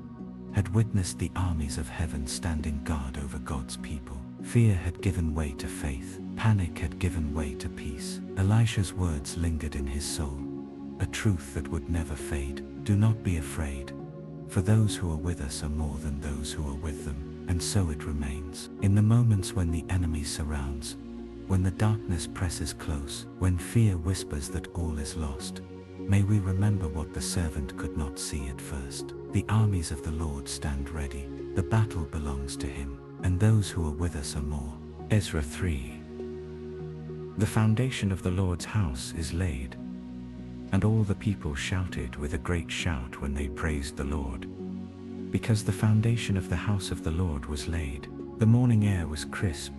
had witnessed the armies of heaven standing guard over God's people. Fear had given way to faith, panic had given way to peace. Elisha's words lingered in his soul, a truth that would never fade. "Do not be afraid, for those who are with us are more than those who are with them." And so it remains. In the moments when the enemy surrounds, when the darkness presses close, when fear whispers that all is lost, may we remember what the servant could not see at first. The armies of the Lord stand ready. The battle belongs to him, and those who are with us are more. Ezra 3. The foundation of the Lord's house is laid, and all the people shouted with a great shout when they praised the Lord, because the foundation of the house of the Lord was laid. The morning air was crisp,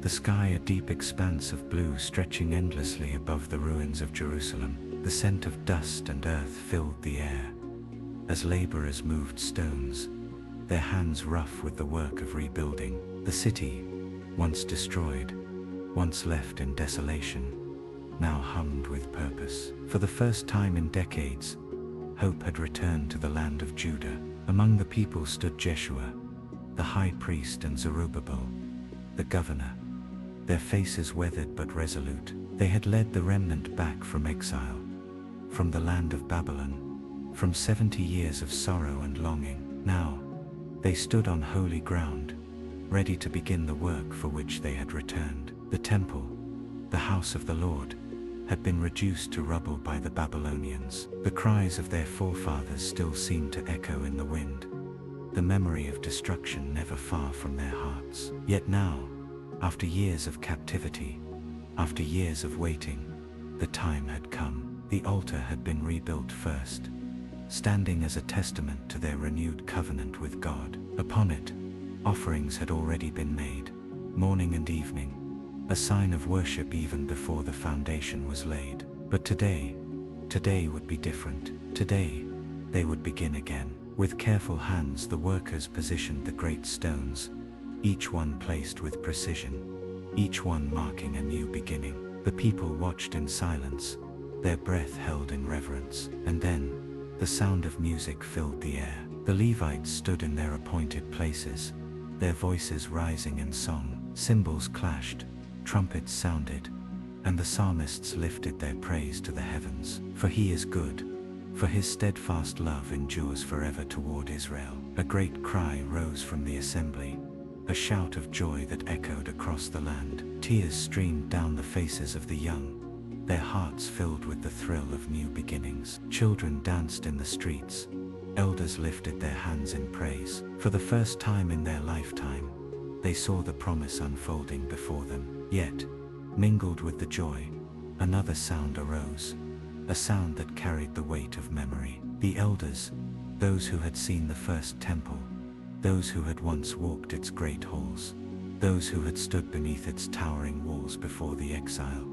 the sky a deep expanse of blue stretching endlessly above the ruins of Jerusalem. The scent of dust and earth filled the air, as laborers moved stones, their hands rough with the work of rebuilding. The city, once destroyed, once left in desolation, now hummed with purpose. For the first time in decades, hope had returned to the land of Judah. Among the people stood Jeshua, the high priest, and Zerubbabel, the governor, their faces weathered but resolute. They had led the remnant back from exile, from the land of Babylon, from 70 years of sorrow and longing. Now, they stood on holy ground, ready to begin the work for which they had returned. The temple, the house of the Lord, had been reduced to rubble by the Babylonians. The cries of their forefathers still seemed to echo in the wind, the memory of destruction never far from their hearts. Yet now, after years of captivity, after years of waiting, the time had come. The altar had been rebuilt first, standing as a testament to their renewed covenant with God. Upon it, offerings had already been made, morning and evening, a sign of worship even before the foundation was laid. But today would be different. Today, they would begin again. With careful hands the workers positioned the great stones, each one placed with precision, each one marking a new beginning. The people watched in silence, their breath held in reverence. And then, the sound of music filled the air. The Levites stood in their appointed places, their voices rising in song. Cymbals clashed, trumpets sounded, and the psalmists lifted their praise to the heavens. For he is good, for his steadfast love endures forever toward Israel. A great cry rose from the assembly, a shout of joy that echoed across the land. Tears streamed down the faces of the young, their hearts filled with the thrill of new beginnings. Children danced in the streets, elders lifted their hands in praise. For the first time in their lifetime, they saw the promise unfolding before them. Yet, mingled with the joy, another sound arose, a sound that carried the weight of memory. The elders, those who had seen the first temple, those who had once walked its great halls, those who had stood beneath its towering walls before the exile,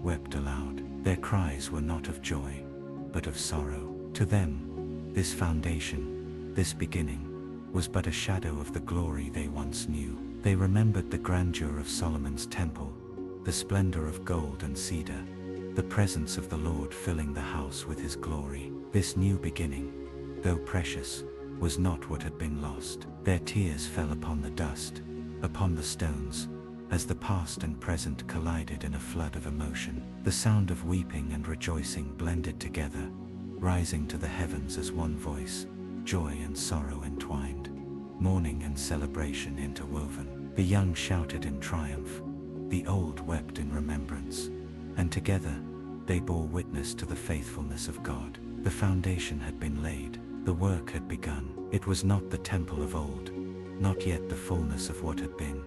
wept aloud. Their cries were not of joy, but of sorrow. To them, this foundation, this beginning, was but a shadow of the glory they once knew. They remembered the grandeur of Solomon's temple, the splendor of gold and cedar, the presence of the Lord filling the house with his glory. This new beginning, though precious, was not what had been lost. Their tears fell upon the dust, upon the stones, as the past and present collided in a flood of emotion. The sound of weeping and rejoicing blended together, rising to the heavens as one voice, joy and sorrow entwined, mourning and celebration interwoven. The young shouted in triumph, the old wept in remembrance, and together they bore witness to the faithfulness of God. The foundation had been laid, the work had begun. It was not the temple of old, not yet the fullness of what had been,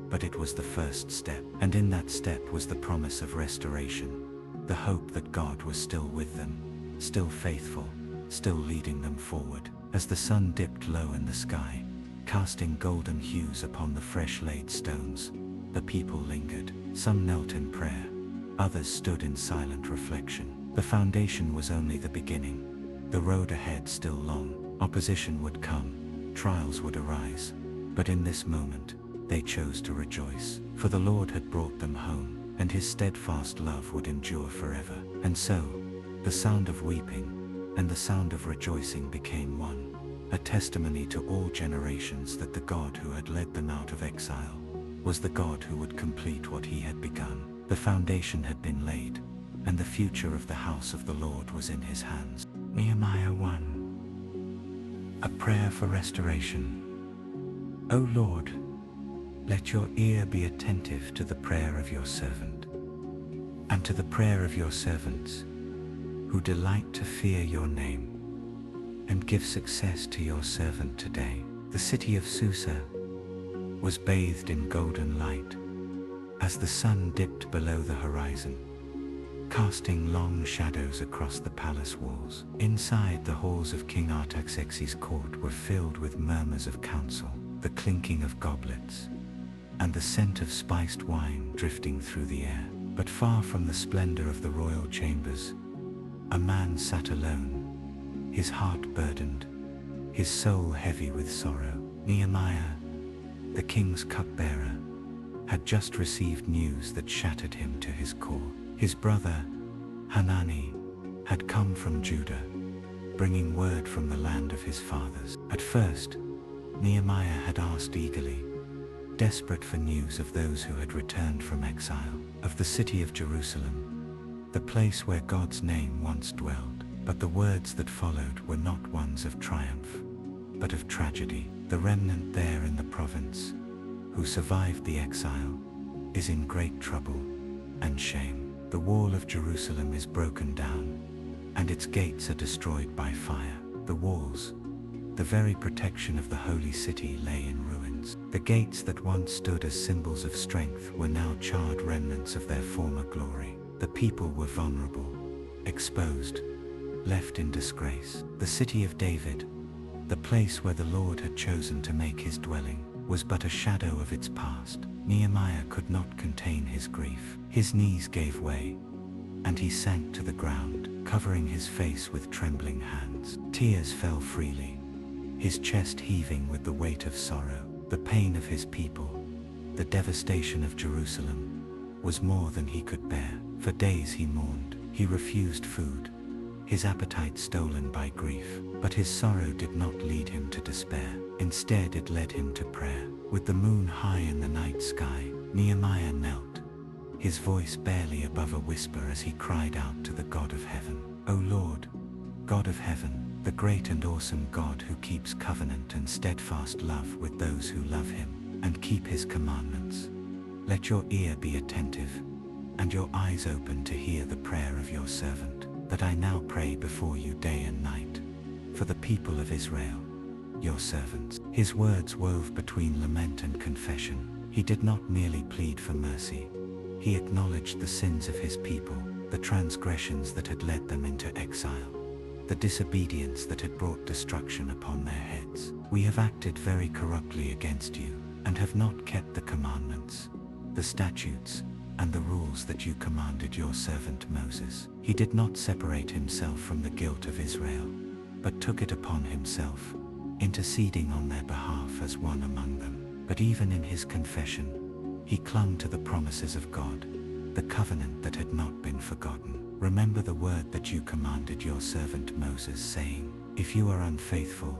but it was the first step. And in that step was the promise of restoration, the hope that God was still with them, still faithful, still leading them forward. As the sun dipped low in the sky, casting golden hues upon the fresh-laid stones, the people lingered. Some knelt in prayer, others stood in silent reflection. The foundation was only the beginning, the road ahead still long. Opposition would come, trials would arise, but in this moment, they chose to rejoice, for the Lord had brought them home, and his steadfast love would endure forever. And so, the sound of weeping and the sound of rejoicing became one, a testimony to all generations that the God who had led them out of exile was the God who would complete what he had begun. The foundation had been laid, and the future of the house of the Lord was in his hands. Nehemiah 1. A prayer for restoration. O Lord, let your ear be attentive to the prayer of your servant, and to the prayer of your servants, who delight to fear your name, and give success to your servant today. The city of Susa was bathed in golden light, as the sun dipped below the horizon, casting long shadows across the palace walls. Inside, the halls of King Artaxerxes' court were filled with murmurs of counsel, the clinking of goblets, and the scent of spiced wine drifting through the air. But far from the splendor of the royal chambers, a man sat alone, his heart burdened, his soul heavy with sorrow. Nehemiah, the king's cupbearer, had just received news that shattered him to his core. His brother, Hanani, had come from Judah, bringing word from the land of his fathers. At first, Nehemiah had asked eagerly, desperate for news of those who had returned from exile, of the city of Jerusalem, the place where God's name once dwelled. But the words that followed were not ones of triumph, but of tragedy. The remnant there in the province, who survived the exile, is in great trouble and shame. The wall of Jerusalem is broken down, and its gates are destroyed by fire. The walls, the very protection of the holy city, lay in ruins. The gates that once stood as symbols of strength were now charred remnants of their former glory. The people were vulnerable, exposed, left in disgrace. The city of David, the place where the Lord had chosen to make his dwelling, was but a shadow of its past. Nehemiah could not contain his grief. His knees gave way, and he sank to the ground, covering his face with trembling hands. Tears fell freely, his chest heaving with the weight of sorrow. The pain of his people, the devastation of Jerusalem, was more than he could bear. For days he mourned. He refused food, his appetite stolen by grief. But his sorrow did not lead him to despair. Instead, it led him to prayer. With the moon high in the night sky, Nehemiah knelt, his voice barely above a whisper as he cried out to the God of heaven. O Lord, God of heaven, the great and awesome God who keeps covenant and steadfast love with those who love him and keep his commandments, let your ear be attentive and your eyes open to hear the prayer of your servant, that I now pray before you day and night, for the people of Israel, your servants. His words wove between lament and confession. He did not merely plead for mercy. He acknowledged the sins of his people, the transgressions that had led them into exile, the disobedience that had brought destruction upon their heads. We have acted very corruptly against you, and have not kept the commandments, the statutes, and the rules that you commanded your servant Moses. He did not separate himself from the guilt of Israel, but took it upon himself, interceding on their behalf as one among them. But even in his confession, he clung to the promises of God, the covenant that had not been forgotten. Remember the word that you commanded your servant Moses, saying, If you are unfaithful,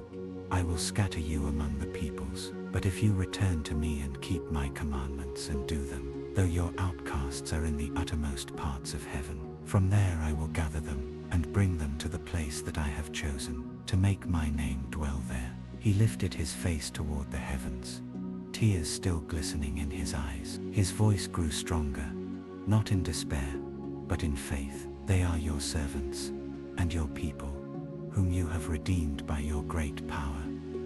I will scatter you among the peoples. But if you return to me and keep my commandments and do them, though your outcasts are in the uttermost parts of heaven, from there I will gather them and bring them to the place that I have chosen, to make my name dwell there. He lifted his face toward the heavens, tears still glistening in his eyes. His voice grew stronger, not in despair, but in faith. They are your servants and your people, whom you have redeemed by your great power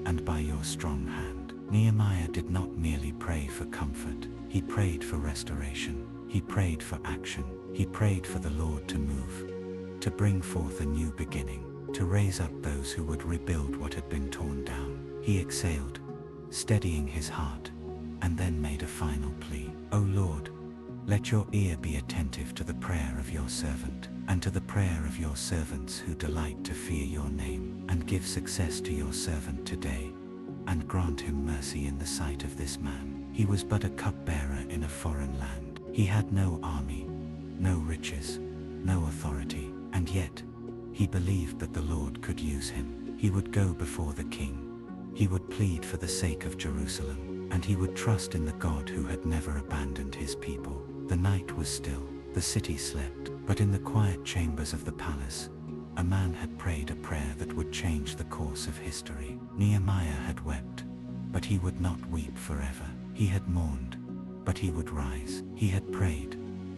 and by your strong hand. Nehemiah did not merely pray for comfort, he prayed for restoration. He prayed for action. He prayed for the Lord to move, to bring forth a new beginning, to raise up those who would rebuild what had been torn down. He exhaled, steadying his heart, and then made a final plea. O Lord, let your ear be attentive to the prayer of your servant, and to the prayer of your servants who delight to fear your name, and give success to your servant today, and grant him mercy in the sight of this man. He was but a cupbearer in a foreign land. He had no army, no riches, no authority, and yet he believed that the Lord could use him. He would go before the king. He would plead for the sake of Jerusalem, and he would trust in the God who had never abandoned his people. The night was still, the city slept, but in the quiet chambers of the palace, a man had prayed a prayer that would change the course of history. Nehemiah had wept, but he would not weep forever. He had mourned, but he would rise. He had prayed,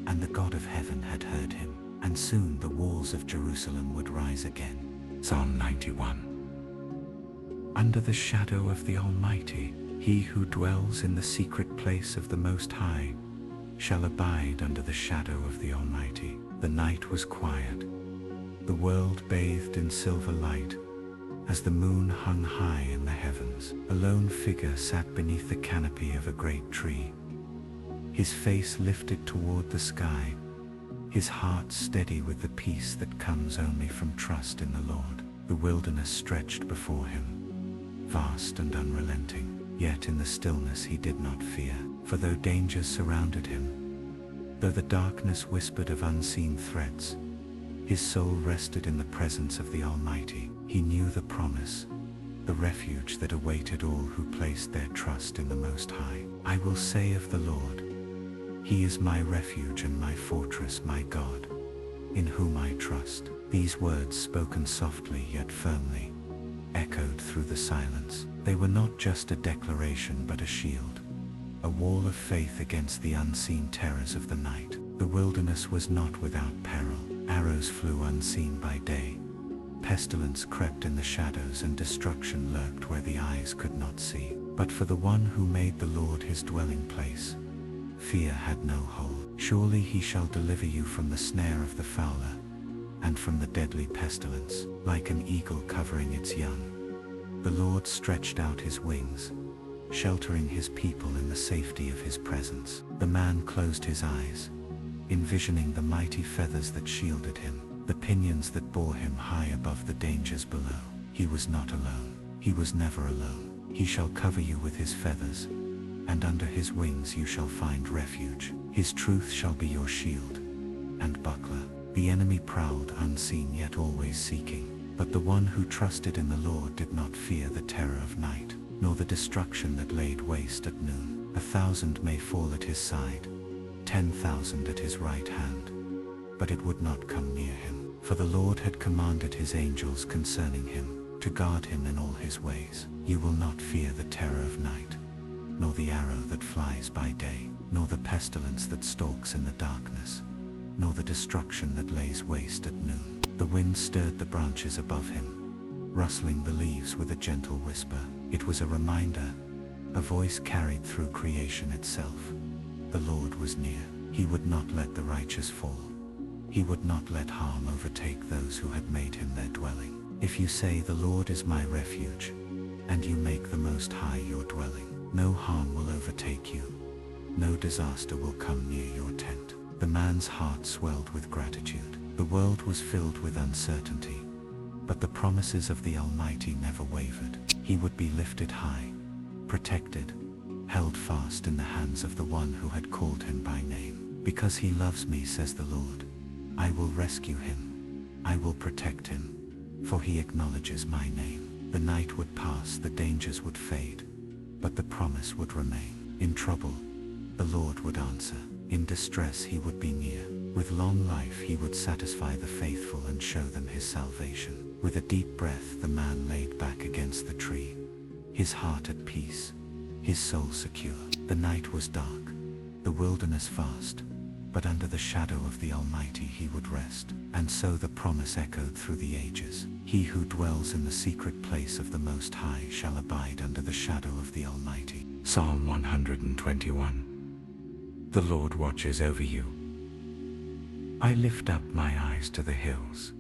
and the God of heaven had heard him, and soon the walls of Jerusalem would rise again. Psalm 91. Under the shadow of the Almighty, he who dwells in the secret place of the Most High shall abide under the shadow of the Almighty. The night was quiet, the world bathed in silver light, as the moon hung high in the heavens. A lone figure sat beneath the canopy of a great tree, his face lifted toward the sky, his heart steady with the peace that comes only from trust in the Lord. The wilderness stretched before him, vast and unrelenting. Yet in the stillness he did not fear, for though dangers surrounded him, though the darkness whispered of unseen threats, his soul rested in the presence of the Almighty. He knew the promise, the refuge that awaited all who placed their trust in the Most High. I will say of the Lord, He is my refuge and my fortress, my God, in whom I trust. These words, spoken softly yet firmly, echoed through the silence. They were not just a declaration but a shield, a wall of faith against the unseen terrors of the night. The wilderness was not without peril. Arrows flew unseen by day, pestilence crept in the shadows, and destruction lurked where the eyes could not see. But for the one who made the Lord his dwelling place, fear had no hold. Surely he shall deliver you from the snare of the fowler, and from the deadly pestilence. Like an eagle covering its young, the Lord stretched out his wings, sheltering his people in the safety of his presence. The man closed his eyes, envisioning the mighty feathers that shielded him, the pinions that bore him high above the dangers below. He was not alone. He was never alone. He shall cover you with his feathers, and under his wings you shall find refuge. His truth shall be your shield and buckler. The enemy prowled unseen yet always seeking, but the one who trusted in the Lord did not fear the terror of night, nor the destruction that laid waste at noon. 1,000 may fall at his side, 10,000 at his right hand, but it would not come near him. For the Lord had commanded his angels concerning him, to guard him in all his ways. You will not fear the terror of night, nor the arrow that flies by day, nor the pestilence that stalks in the darkness, nor the destruction that lays waste at noon. The wind stirred the branches above him, rustling the leaves with a gentle whisper. It was a reminder, a voice carried through creation itself. The Lord was near. He would not let the righteous fall. He would not let harm overtake those who had made him their dwelling. If you say, the Lord is my refuge, and you make the Most High your dwelling, no harm will overtake you, no disaster will come near your tent. The man's heart swelled with gratitude. The world was filled with uncertainty, but the promises of the Almighty never wavered. He would be lifted high, protected, held fast in the hands of the one who had called him by name. Because he loves me, says the Lord, I will rescue him. I will protect him, for he acknowledges my name. The night would pass, the dangers would fade, but the promise would remain. In trouble, the Lord would answer. In distress, he would be near. With long life, he would satisfy the faithful and show them his salvation. With a deep breath, the man laid back against the tree, his heart at peace, his soul secure. The night was dark, the wilderness vast, but under the shadow of the Almighty he would rest. And so the promise echoed through the ages. He who dwells in the secret place of the Most High shall abide under the shadow of the Almighty. Psalm 121. The Lord watches over you. I lift up my eyes to the hills.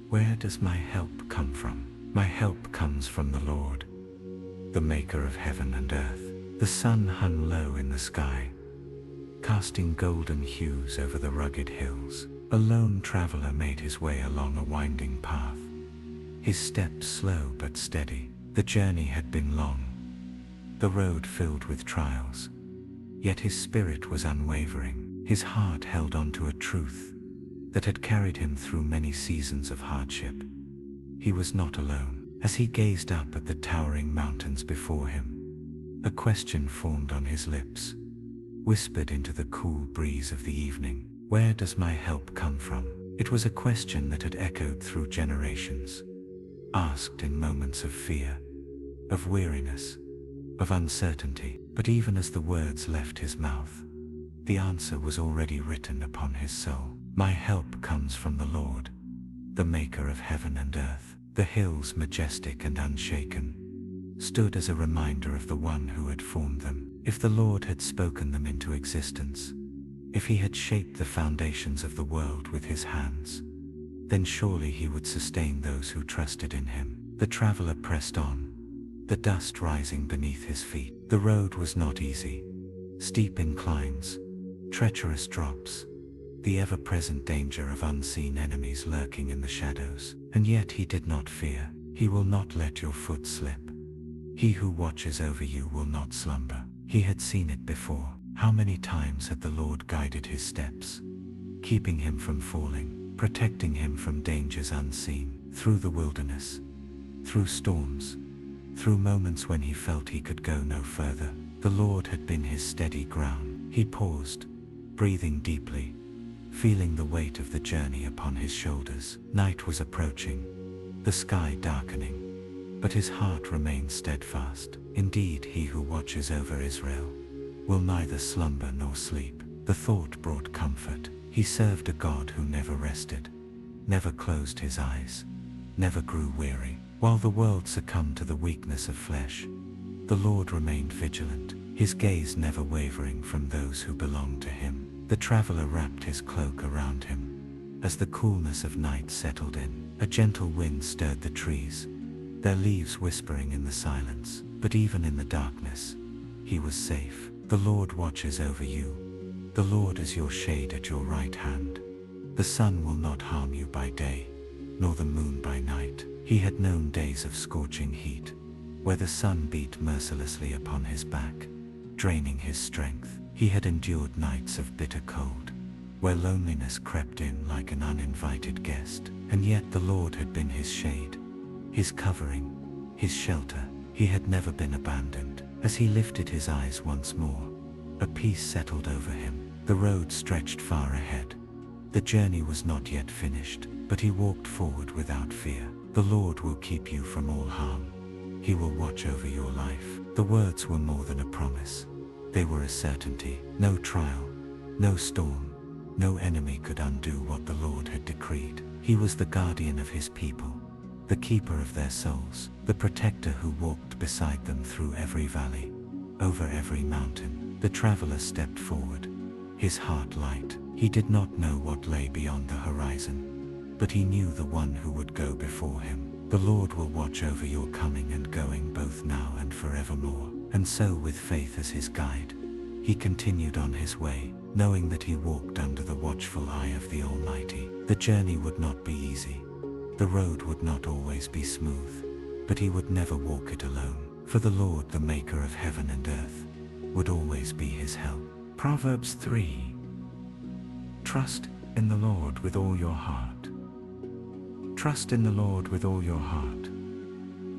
Where does my help come from? My help comes from the Lord, the maker of heaven and earth. The sun hung low in the sky, casting golden hues over the rugged hills. A lone traveler made his way along a winding path, his steps slow but steady. The journey had been long, the road filled with trials, yet his spirit was unwavering. His heart held on to a truth that had carried him through many seasons of hardship. He was not alone. As he gazed up at the towering mountains before him, a question formed on his lips, whispered into the cool breeze of the evening. Where does my help come from? It was a question that had echoed through generations, asked in moments of fear, of weariness, of uncertainty. But even as the words left his mouth, the answer was already written upon his soul. My help comes from the Lord, the maker of heaven and earth. The hills, majestic and unshaken, stood as a reminder of the one who had formed them. If the Lord had spoken them into existence, if he had shaped the foundations of the world with his hands, then surely he would sustain those who trusted in him. The traveler pressed on, the dust rising beneath his feet. The road was not easy. Steep inclines, treacherous drops, the ever-present danger of unseen enemies lurking in the shadows. And yet he did not fear. He will not let your foot slip. He who watches over you will not slumber. He had seen it before. How many times had the Lord guided his steps, keeping him from falling, protecting him from dangers unseen, through the wilderness, through storms, through moments when he felt he could go no further. The Lord had been his steady ground. He paused, breathing deeply, feeling the weight of the journey upon his shoulders. Night was approaching, the sky darkening, but his heart remained steadfast. Indeed, he who watches over Israel will neither slumber nor sleep. The thought brought comfort. He served a God who never rested, never closed his eyes, never grew weary. While the world succumbed to the weakness of flesh, the Lord remained vigilant, his gaze never wavering from those who belonged to him. The traveler wrapped his cloak around him. As the coolness of night settled in, a gentle wind stirred the trees, their leaves whispering in the silence. But even in the darkness, he was safe. The Lord watches over you. The Lord is your shade at your right hand. The sun will not harm you by day, nor the moon by night. He had known days of scorching heat, where the sun beat mercilessly upon his back, draining his strength. He had endured nights of bitter cold, where loneliness crept in like an uninvited guest. And yet the Lord had been his shade, his covering, his shelter. He had never been abandoned. As he lifted his eyes once more, a peace settled over him. The road stretched far ahead. The journey was not yet finished, but he walked forward without fear. The Lord will keep you from all harm. He will watch over your life. The words were more than a promise. They were a certainty. No trial, no storm, no enemy could undo what the Lord had decreed. He was the guardian of his people, the keeper of their souls, the protector who walked beside them through every valley, over every mountain. The traveler stepped forward, his heart light. He did not know what lay beyond the horizon, but he knew the one who would go before him. The Lord will watch over your coming and going both now and forevermore. And so, with faith as his guide, he continued on his way, knowing that he walked under the watchful eye of the Almighty. The journey would not be easy. The road would not always be smooth, but he would never walk it alone. For the Lord, the maker of heaven and earth, would always be his help. Proverbs 3. Trust in the Lord with all your heart. Trust in the Lord with all your heart,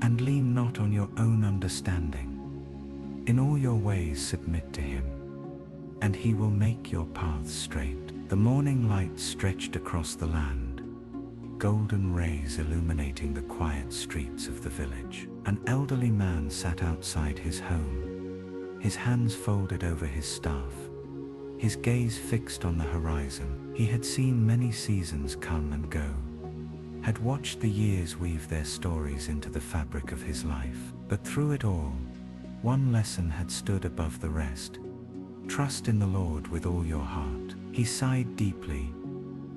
and lean not on your own understanding. In all your ways submit to him, and he will make your paths straight. The morning light stretched across the land, golden rays illuminating the quiet streets of the village. An elderly man sat outside his home, his hands folded over his staff, his gaze fixed on the horizon. He had seen many seasons come and go, had watched the years weave their stories into the fabric of his life. But through it all, one lesson had stood above the rest. Trust in the Lord with all your heart. He sighed deeply,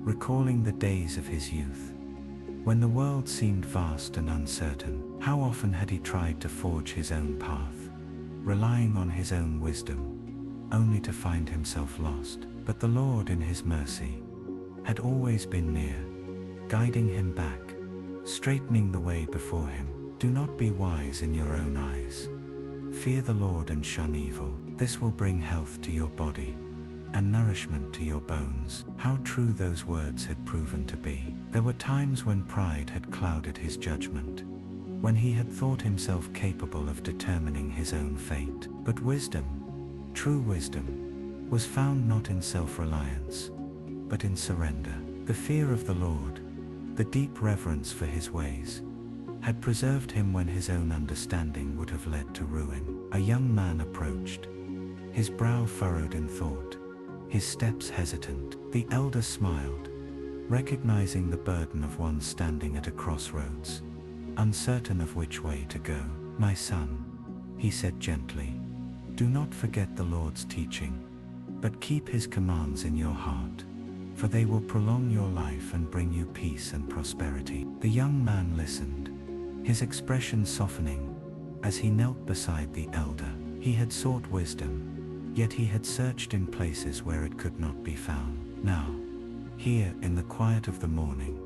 recalling the days of his youth, when the world seemed vast and uncertain. How often had he tried to forge his own path, relying on his own wisdom, only to find himself lost. But the Lord in his mercy had always been near, guiding him back, straightening the way before him. Do not be wise in your own eyes. Fear the Lord and shun evil. This will bring health to your body and nourishment to your bones. How true those words had proven to be. There were times when pride had clouded his judgment, when he had thought himself capable of determining his own fate. But wisdom, true wisdom, was found not in self-reliance, but in surrender. The fear of the Lord, the deep reverence for his ways, had preserved him when his own understanding would have led to ruin. A young man approached, his brow furrowed in thought, his steps hesitant. The elder smiled, recognizing the burden of one standing at a crossroads, uncertain of which way to go. My son, he said gently, do not forget the Lord's teaching, but keep his commands in your heart, for they will prolong your life and bring you peace and prosperity. The young man listened, his expression softening, as he knelt beside the elder. He had sought wisdom, yet he had searched in places where it could not be found. Now, here in the quiet of the morning,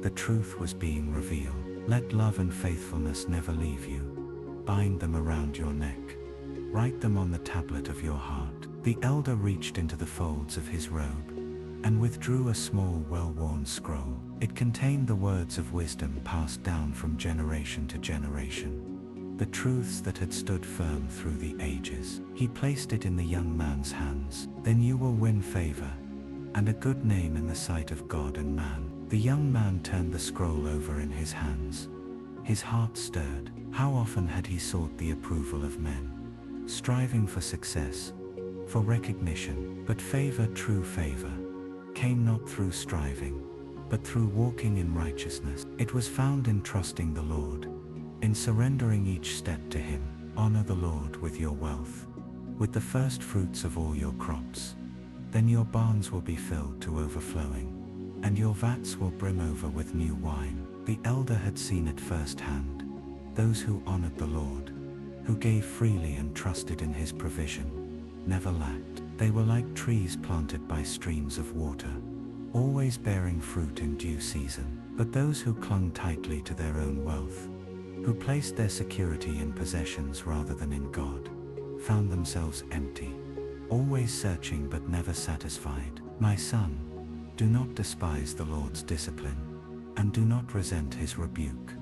the truth was being revealed. Let love and faithfulness never leave you. Bind them around your neck. Write them on the tablet of your heart. The elder reached into the folds of his robe and withdrew a small, well-worn scroll. It contained the words of wisdom passed down from generation to generation, the truths that had stood firm through the ages. He placed it in the young man's hands. Then you will win favor and a good name in the sight of God and man. The young man turned the scroll over in his hands. His heart stirred. How often had he sought the approval of men, striving for success, for recognition. But favor, true favor, came not through striving, but through walking in righteousness. It was found in trusting the Lord, in surrendering each step to him. Honor the Lord with your wealth, with the first fruits of all your crops. Then your barns will be filled to overflowing, and your vats will brim over with new wine. The elder had seen it firsthand. Those who honored the Lord, who gave freely and trusted in his provision, never lacked. They were like trees planted by streams of water, always bearing fruit in due season. But those who clung tightly to their own wealth, who placed their security in possessions rather than in God, found themselves empty, always searching but never satisfied. My son, do not despise the Lord's discipline, and do not resent his rebuke,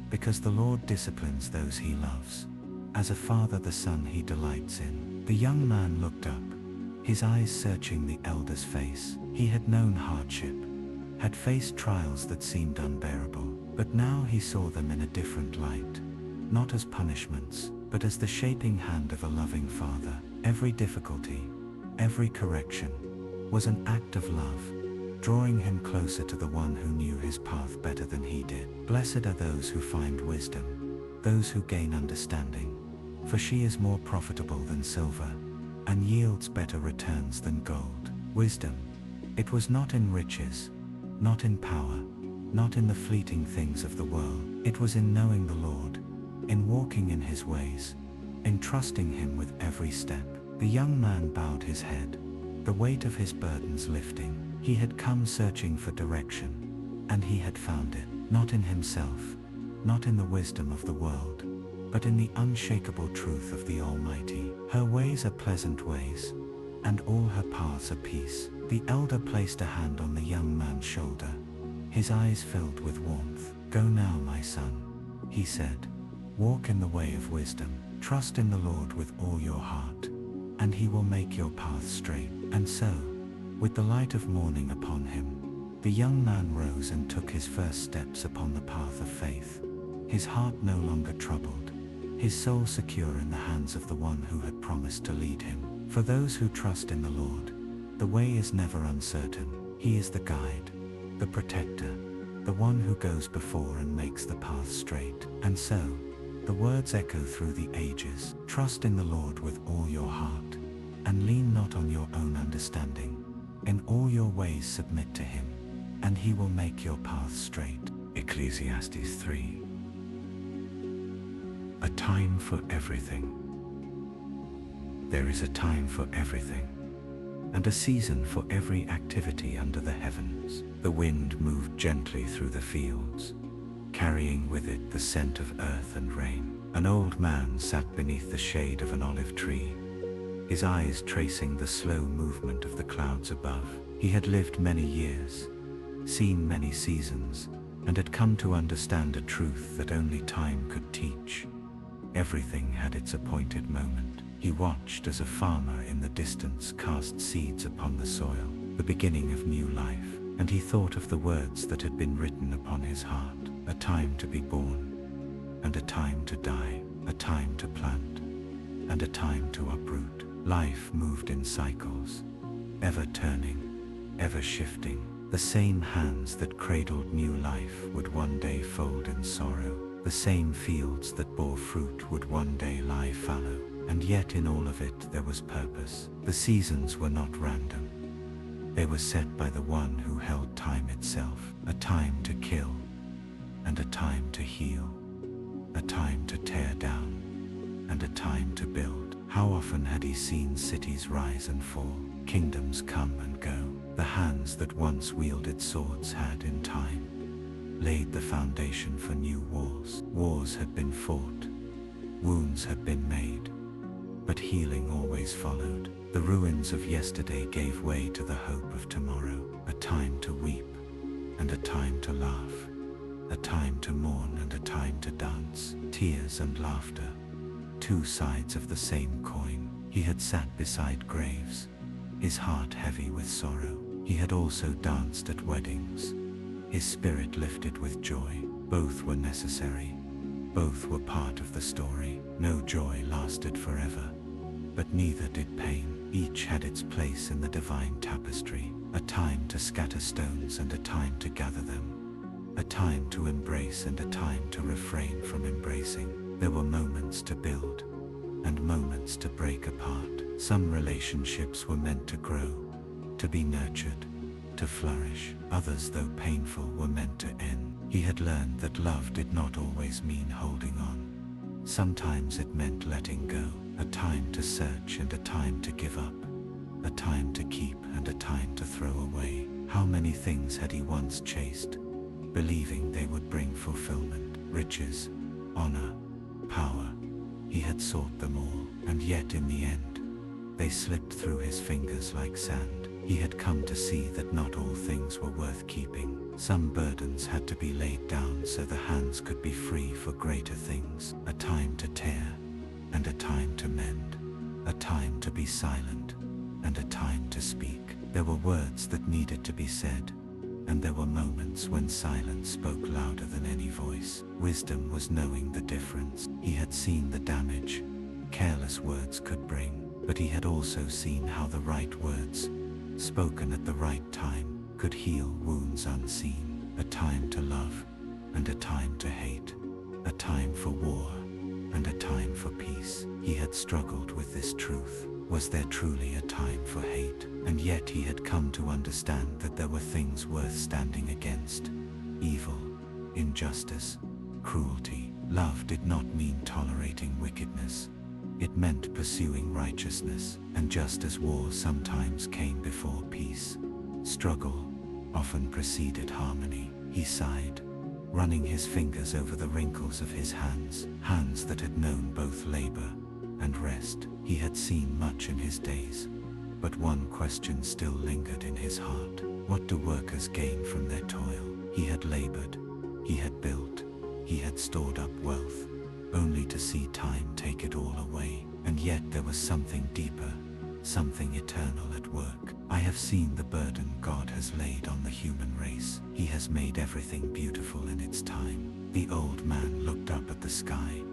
because the Lord disciplines those he loves, as a father the son he delights in. The young man looked up, his eyes searching the elder's face. He had known hardship, had faced trials that seemed unbearable, but now he saw them in a different light, not as punishments, but as the shaping hand of a loving father. Every difficulty, every correction, was an act of love, drawing him closer to the one who knew his path better than he did. Blessed are those who find wisdom, those who gain understanding, for she is more profitable than silver, and yields better returns than gold. Wisdom, it was not in riches, not in power, not in the fleeting things of the world. It was in knowing the Lord, in walking in his ways, in trusting him with every step. The young man bowed his head, the weight of his burdens lifting. He had come searching for direction, and he had found it, not in himself, not in the wisdom of the world, but in the unshakable truth of the Almighty. Her ways are pleasant ways, and all her paths are peace. The elder placed a hand on the young man's shoulder. His eyes filled with warmth. "Go now, my son," he said. "Walk in the way of wisdom. Trust in the Lord with all your heart, and he will make your path straight." And so, with the light of morning upon him, the young man rose and took his first steps upon the path of faith. His heart no longer troubled, his soul secure in the hands of the one who had promised to lead him. For those who trust in the Lord, the way is never uncertain. He is the guide, the protector, the one who goes before and makes the path straight. And so, the words echo through the ages. Trust in the Lord with all your heart, and lean not on your own understanding. In all your ways submit to him, and he will make your path straight. Ecclesiastes 3. A time for everything. There is a time for everything, and a season for every activity under the heavens. The wind moved gently through the fields, carrying with it the scent of earth and rain. An old man sat beneath the shade of an olive tree, his eyes tracing the slow movement of the clouds above. He had lived many years, seen many seasons, and had come to understand a truth that only time could teach. Everything had its appointed moment. He watched as a farmer in the distance cast seeds upon the soil, the beginning of new life, and he thought of the words that had been written upon his heart. A time to be born, and a time to die, a time to plant, and a time to uproot. Life moved in cycles, ever turning, ever shifting. The same hands that cradled new life would one day fold in sorrow. The same fields that bore fruit would one day lie fallow. And yet in all of it there was purpose. The seasons were not random. They were set by the one who held time itself. A time to kill, and a time to heal. A time to tear down, and a time to build. How often had he seen cities rise and fall, kingdoms come and go. The hands that once wielded swords had, in time, laid the foundation for new wars. Wars had been fought, wounds had been made, but healing always followed. The ruins of yesterday gave way to the hope of tomorrow. A time to weep, and a time to laugh. A time to mourn and a time to dance. Tears and laughter, two sides of the same coin. He had sat beside graves, his heart heavy with sorrow. He had also danced at weddings, his spirit lifted with joy. Both were necessary. Both were part of the story. No joy lasted forever, but neither did pain. Each had its place in the divine tapestry. A time to scatter stones and a time to gather them. A time to embrace and a time to refrain from embracing. There were moments to build and moments to break apart. Some relationships were meant to grow, to be nurtured, to flourish. Others, though painful, were meant to end. He had learned that love did not always mean holding on. Sometimes it meant letting go. A time to search and a time to give up. A time to keep and a time to throw away. How many things had he once chased, believing they would bring fulfillment? Riches, honor, power. He had sought them all, and yet in the end, they slipped through his fingers like sand. He had come to see that not all things were worth keeping. Some burdens had to be laid down so the hands could be free for greater things. A time to tear, and a time to mend. A time to be silent, and a time to speak. There were words that needed to be said, and there were moments when silence spoke louder than any voice. Wisdom was knowing the difference. He had seen the damage careless words could bring, but he had also seen how the right words, spoken at the right time, could heal wounds unseen. A time to love, and a time to hate. A time for war, and a time for peace. He had struggled with this truth. Was there truly a time for hate? And yet he had come to understand that there were things worth standing against. Evil, injustice, cruelty. Love did not mean tolerating wickedness. It meant pursuing righteousness. And just as war sometimes came before peace, struggle often preceded harmony. He sighed, running his fingers over the wrinkles of his hands, that had known both labor and rest. He had seen much in his days, But one question still lingered in his heart. What do workers gain from their toil? He had labored, he had built, he had stored up wealth, only to see time take it all away. And yet there was something deeper, something eternal at work. I have seen the burden God has laid on the human race. He has made everything beautiful in its time. The old man looked up at the sky,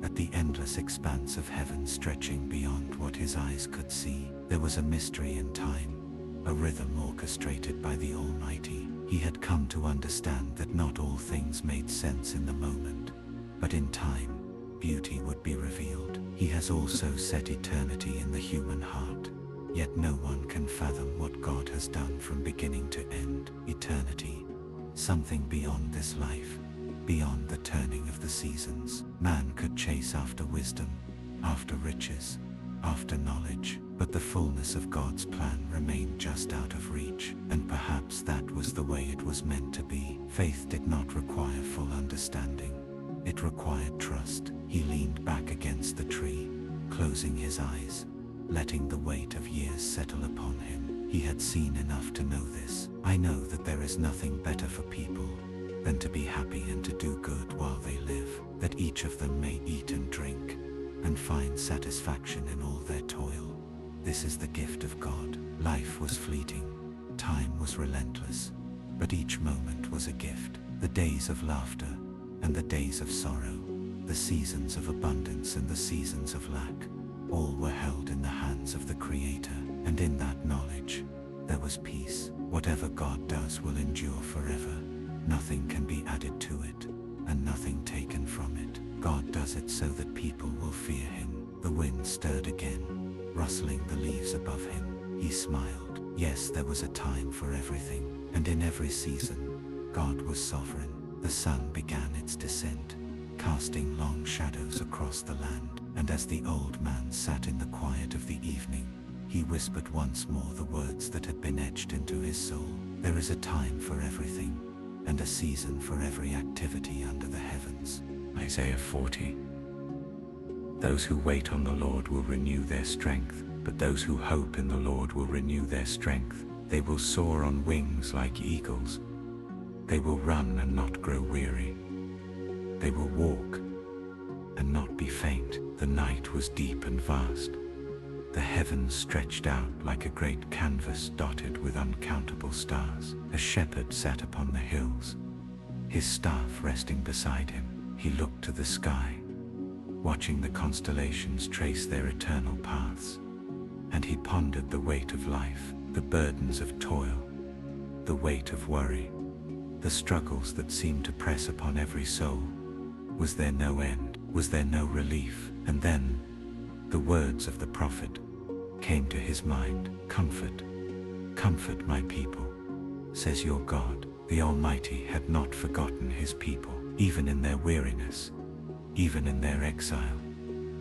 at the endless expanse of heaven stretching beyond what his eyes could see. There was a mystery in time, a rhythm orchestrated by the Almighty. He had come to understand that not all things made sense in the moment, but in time, beauty would be revealed. He has also set eternity in the human heart, yet no one can fathom what God has done from beginning to end. Eternity, something beyond this life, beyond the turning of the seasons. Man could chase after wisdom, after riches, after knowledge, but the fullness of God's plan remained just out of reach, and perhaps that was the way it was meant to be. Faith did not require full understanding. It required trust. He leaned back against the tree, closing his eyes, letting the weight of years settle upon him. He had seen enough to know this. I know that there is nothing better for people than to be happy and to do good while they live, that each of them may eat and drink, and find satisfaction in all their toil. This is the gift of God. Life was fleeting, time was relentless, but each moment was a gift. The days of laughter and the days of sorrow, the seasons of abundance and the seasons of lack, all were held in the hands of the Creator, and in that knowledge, there was peace. Whatever God does will endure forever. Nothing can be added to it, and nothing taken from it. God does it so that people will fear Him. The wind stirred again, rustling the leaves above him. He smiled. Yes, there was a time for everything, and in every season, God was sovereign. The sun began its descent, casting long shadows across the land, and as the old man sat in the quiet of the evening, he whispered once more the words that had been etched into his soul. There is a time for everything, and a season for every activity under the heavens. Isaiah 40. Those who wait on the Lord will renew their strength, but those who hope in the Lord will renew their strength. They will soar on wings like eagles. They will run and not grow weary. They will walk and not be faint. The night was deep and vast. The heavens stretched out like a great canvas dotted with uncountable stars. A shepherd sat upon the hills, his staff resting beside him. He looked to the sky, watching the constellations trace their eternal paths, and he pondered the weight of life, the burdens of toil, the weight of worry, the struggles that seemed to press upon every soul. Was there no end? Was there no relief? And then, the words of the prophet came to his mind. Comfort, comfort my people, says your God. The Almighty had not forgotten his people, even in their weariness, even in their exile,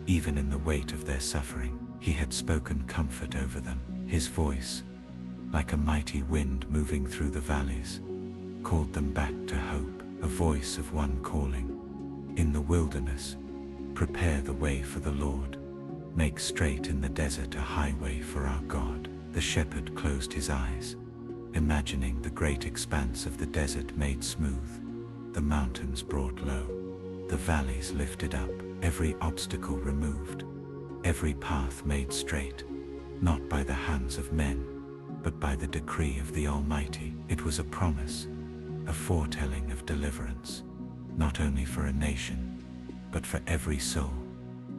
even in the weight of their suffering. He had spoken comfort over them. His voice, like a mighty wind moving through the valleys, called them back to hope, a voice of one calling, in the wilderness, prepare the way for the Lord. Make straight in the desert a highway for our God. The shepherd closed his eyes, imagining the great expanse of the desert made smooth, the mountains brought low, the valleys lifted up, every obstacle removed, every path made straight, not by the hands of men, but by the decree of the Almighty. It was a promise, a foretelling of deliverance, not only for a nation, but for every soul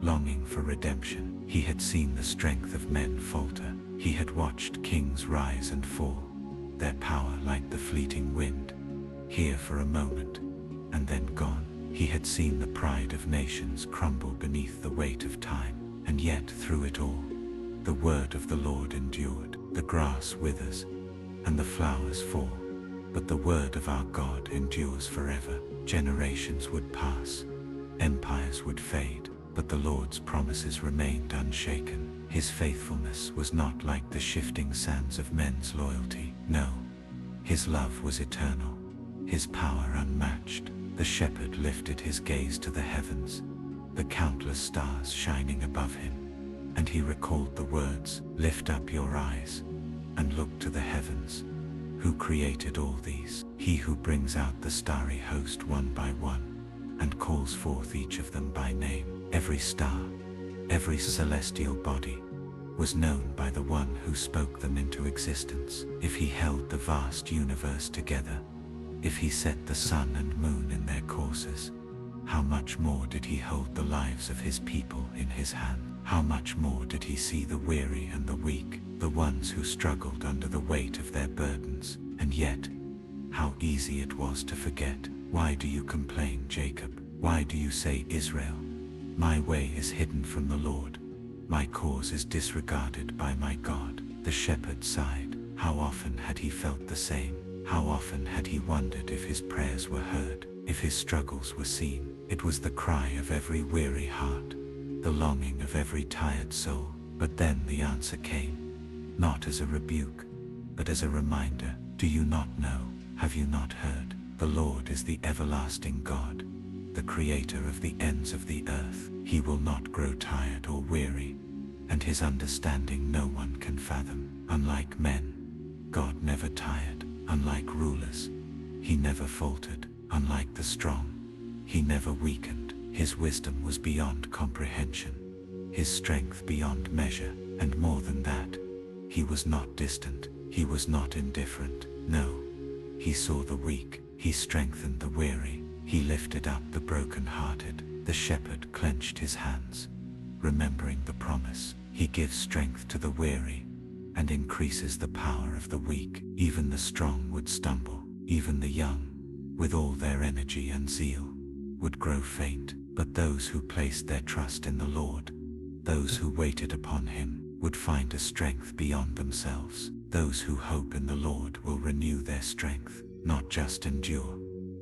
longing for redemption. He had seen the strength of men falter. He had watched kings rise and fall, their power like the fleeting wind, here for a moment, and then gone. He had seen the pride of nations crumble beneath the weight of time, and yet through it all, the word of the Lord endured. The grass withers, and the flowers fall, but the word of our God endures forever. Generations would pass, empires would fade, but the Lord's promises remained unshaken. His faithfulness was not like the shifting sands of men's loyalty. No, his love was eternal, his power unmatched. The shepherd lifted his gaze to the heavens, the countless stars shining above him, And he recalled the words, "Lift up your eyes and look to the heavens. Who created all these? He who brings out the starry host one by one, and calls forth each of them by name. Every star, every celestial body, was known by the one who spoke them into existence. If he held the vast universe together, if he set the sun and moon in their courses, how much more did he hold the lives of his people in his hand? How much more did he see the weary and the weak, the ones who struggled under the weight of their burdens? And yet, how easy it was to forget. Why do you complain, Jacob? Why do you say, Israel? My way is hidden from the Lord. My cause is disregarded by my God. The shepherd sighed. How often had he felt the same? How often had he wondered if his prayers were heard, if his struggles were seen? It was the cry of every weary heart, the longing of every tired soul. But then the answer came, not as a rebuke, but as a reminder. Do you not know? Have you not heard? The Lord is the everlasting God, the creator of the ends of the earth. He will not grow tired or weary, and his understanding no one can fathom. Unlike men, God never tired. Unlike rulers, he never faltered. Unlike the strong, he never weakened. His wisdom was beyond comprehension, his strength beyond measure, and more than that, he was not distant, he was not indifferent. No, he saw the weak, he strengthened the weary, he lifted up the broken-hearted. The shepherd clenched his hands, remembering the promise. He gives strength to the weary and increases the power of the weak. Even the strong would stumble, even the young, with all their energy and zeal, would grow faint. But those who placed their trust in the Lord, those who waited upon him, would find a strength beyond themselves. Those who hope in the Lord will renew their strength, not just endure,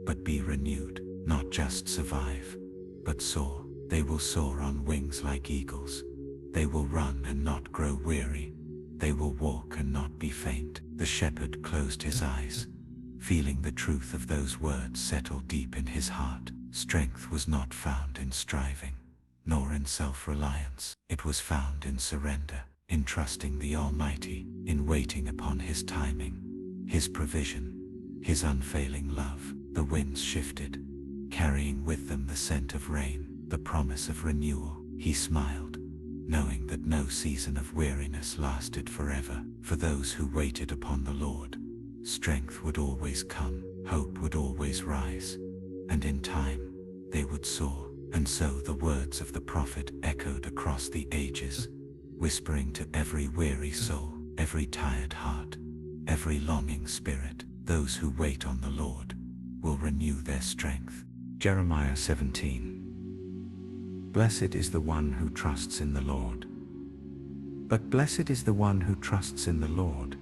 but be renewed, not just survive, but soar. They will soar on wings like eagles. They will run and not grow weary. They will walk and not be faint. The shepherd closed his eyes, feeling the truth of those words settle deep in his heart. Strength was not found in striving, nor in self-reliance. It was found in surrender, in trusting the Almighty, in waiting upon his timing, his provision, his unfailing love. The winds shifted, carrying with them the scent of rain, the promise of renewal. He smiled, knowing that no season of weariness lasted forever. For those who waited upon the Lord, strength would always come, hope would always rise, and in time, they would soar. And so the words of the prophet echoed across the ages, whispering to every weary soul, every tired heart, every longing spirit. Those who wait on the Lord will renew their strength. Jeremiah 17. Blessed is the one who trusts in the Lord. But blessed is the one who trusts in the Lord,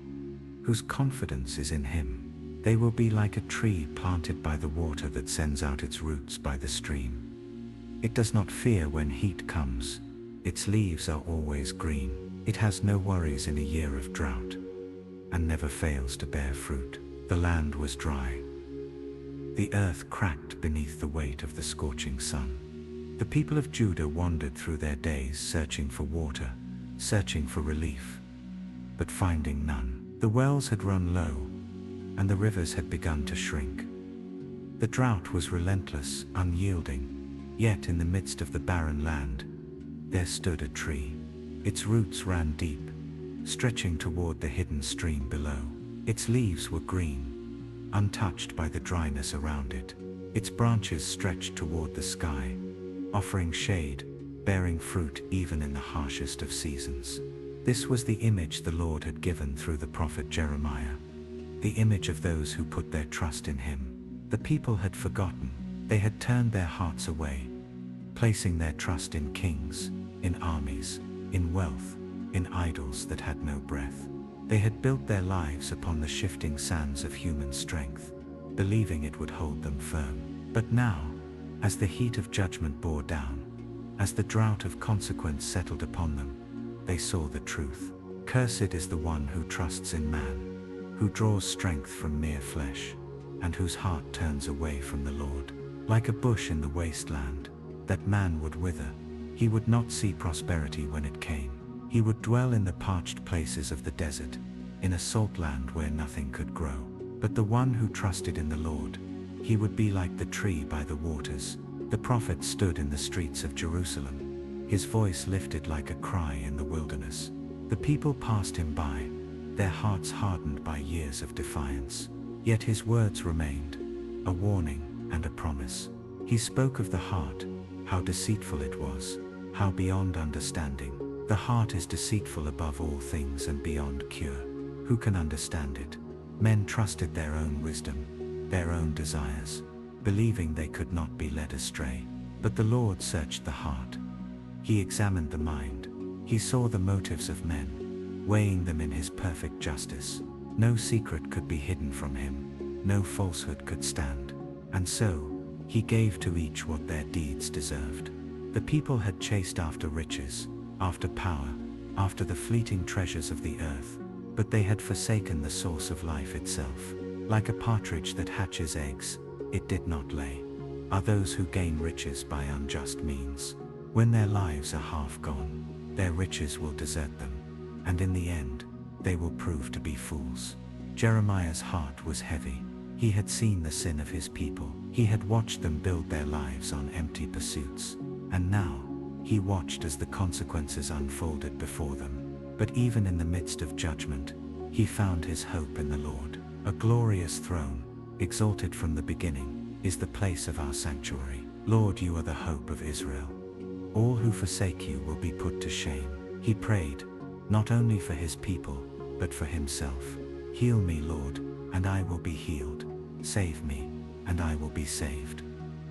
whose confidence is in him. They will be like a tree planted by the water that sends out its roots by the stream. It does not fear when heat comes. Its leaves are always green. It has no worries in a year of drought, and never fails to bear fruit. The land was dry. The earth cracked beneath the weight of the scorching sun. The people of Judah wandered through their days searching for water, searching for relief, but finding none. The wells had run low, and the rivers had begun to shrink. The drought was relentless, unyielding, yet in the midst of the barren land, there stood a tree. Its roots ran deep, stretching toward the hidden stream below. Its leaves were green, untouched by the dryness around it. Its branches stretched toward the sky, offering shade, bearing fruit even in the harshest of seasons. This was the image the Lord had given through the prophet Jeremiah, the image of those who put their trust in him. The people had forgotten. They had turned their hearts away, placing their trust in kings, in armies, in wealth, in idols that had no breath. They had built their lives upon the shifting sands of human strength, believing it would hold them firm. But now, as the heat of judgment bore down, as the drought of consequence settled upon them, they saw the truth. Cursed is the one who trusts in man, who draws strength from mere flesh, and whose heart turns away from the Lord. Like a bush in the wasteland, that man would wither. He would not see prosperity when it came. He would dwell in the parched places of the desert, in a salt land where nothing could grow. But the one who trusted in the Lord, he would be like the tree by the waters. The prophet stood in the streets of Jerusalem, his voice lifted like a cry in the wilderness. The people passed him by, their hearts hardened by years of defiance. Yet his words remained, a warning and a promise. He spoke of the heart, how deceitful it was, how beyond understanding. The heart is deceitful above all things and beyond cure. Who can understand it? Men trusted their own wisdom, their own desires, believing they could not be led astray. But the Lord searched the heart. He examined the mind. He saw the motives of men, weighing them in his perfect justice. No secret could be hidden from him. No falsehood could stand. And so, he gave to each what their deeds deserved. The people had chased after riches, after power, after the fleeting treasures of the earth, but they had forsaken the source of life itself. Like a partridge that hatches eggs, it did not lay, are those who gain riches by unjust means. When their lives are half gone, their riches will desert them, and in the end, they will prove to be fools. Jeremiah's heart was heavy. He had seen the sin of his people. He had watched them build their lives on empty pursuits. And now, he watched as the consequences unfolded before them. But even in the midst of judgment, he found his hope in the Lord. A glorious throne, exalted from the beginning, is the place of our sanctuary. Lord, you are the hope of Israel. All who forsake you will be put to shame. He prayed, not only for his people, but for himself. Heal me, Lord, and I will be healed. Save me, and I will be saved.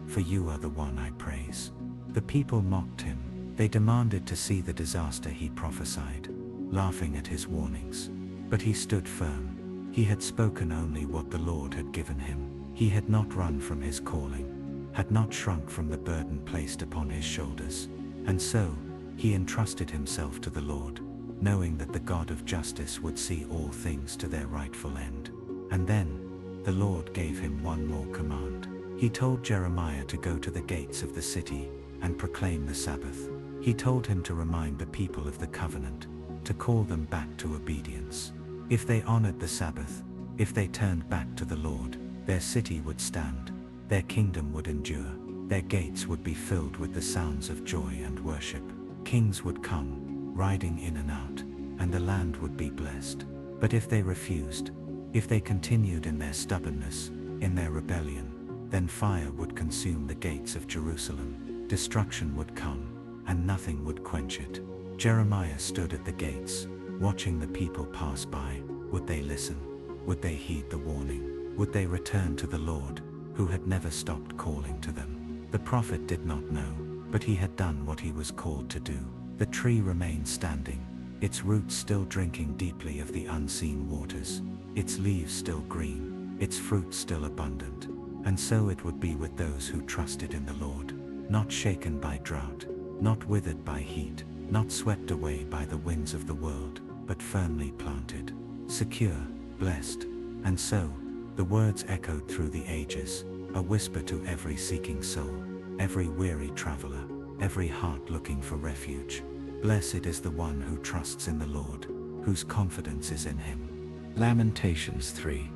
For you are the one I praise. The people mocked him. They demanded to see the disaster he prophesied, laughing at his warnings. But he stood firm. He had spoken only what the Lord had given him. He had not run from his calling, had not shrunk from the burden placed upon his shoulders. And so, he entrusted himself to the Lord, knowing that the God of justice would see all things to their rightful end. And then, the Lord gave him one more command. He told Jeremiah to go to the gates of the city and proclaim the Sabbath. He told him to remind the people of the covenant, to call them back to obedience. If they honored the Sabbath, if they turned back to the Lord, their city would stand, their kingdom would endure, their gates would be filled with the sounds of joy and worship. Kings would come, riding in and out, and the land would be blessed. But if they refused, if they continued in their stubbornness, in their rebellion, then fire would consume the gates of Jerusalem. Destruction would come, and nothing would quench it. Jeremiah stood at the gates, watching the people pass by. Would they listen? Would they heed the warning? Would they return to the Lord, who had never stopped calling to them? The prophet did not know, but he had done what he was called to do. The tree remained standing, its roots still drinking deeply of the unseen waters, its leaves still green, its fruit still abundant. And so it would be with those who trusted in the Lord, not shaken by drought, not withered by heat, not swept away by the winds of the world, but firmly planted, secure, blessed. And so, the words echoed through the ages, a whisper to every seeking soul, every weary traveler, every heart looking for refuge. Blessed is the one who trusts in the Lord, whose confidence is in him. Lamentations 3.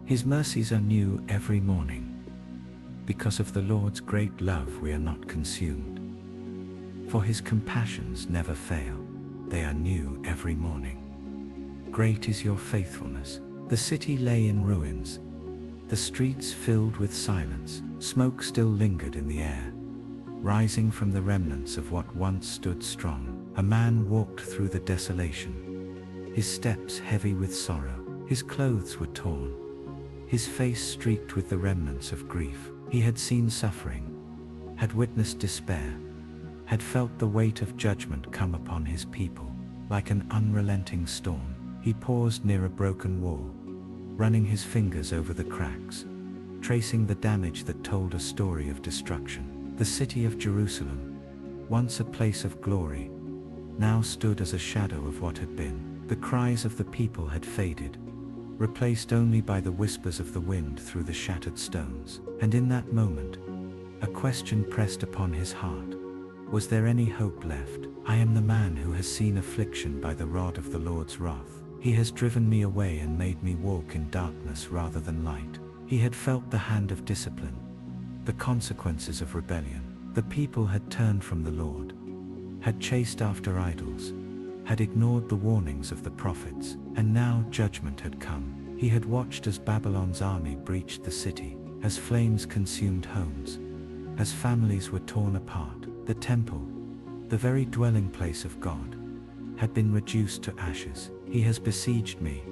His mercies are new every morning. Because of the Lord's great love we are not consumed. For his compassions never fail, they are new every morning. Great is your faithfulness. The city lay in ruins, the streets filled with silence. Smoke still lingered in the air, rising from the remnants of what once stood strong. A man walked through the desolation, his steps heavy with sorrow. His clothes were torn, his face streaked with the remnants of grief. He had seen suffering, had witnessed despair, had felt the weight of judgment come upon his people. Like an unrelenting storm, he paused near a broken wall, running his fingers over the cracks, tracing the damage that told a story of destruction. The city of Jerusalem, once a place of glory, now stood as a shadow of what had been. The cries of the people had faded, replaced only by the whispers of the wind through the shattered stones. And in that moment, a question pressed upon his heart. Was there any hope left? I am the man who has seen affliction by the rod of the Lord's wrath. He has driven me away and made me walk in darkness rather than light. He had felt the hand of discipline, the consequences of rebellion. The people had turned from the Lord, had chased after idols, had ignored the warnings of the prophets, and now judgment had come. He had watched as Babylon's army breached the city, as flames consumed homes, as families were torn apart. The temple, the very dwelling place of God, had been reduced to ashes. He has besieged me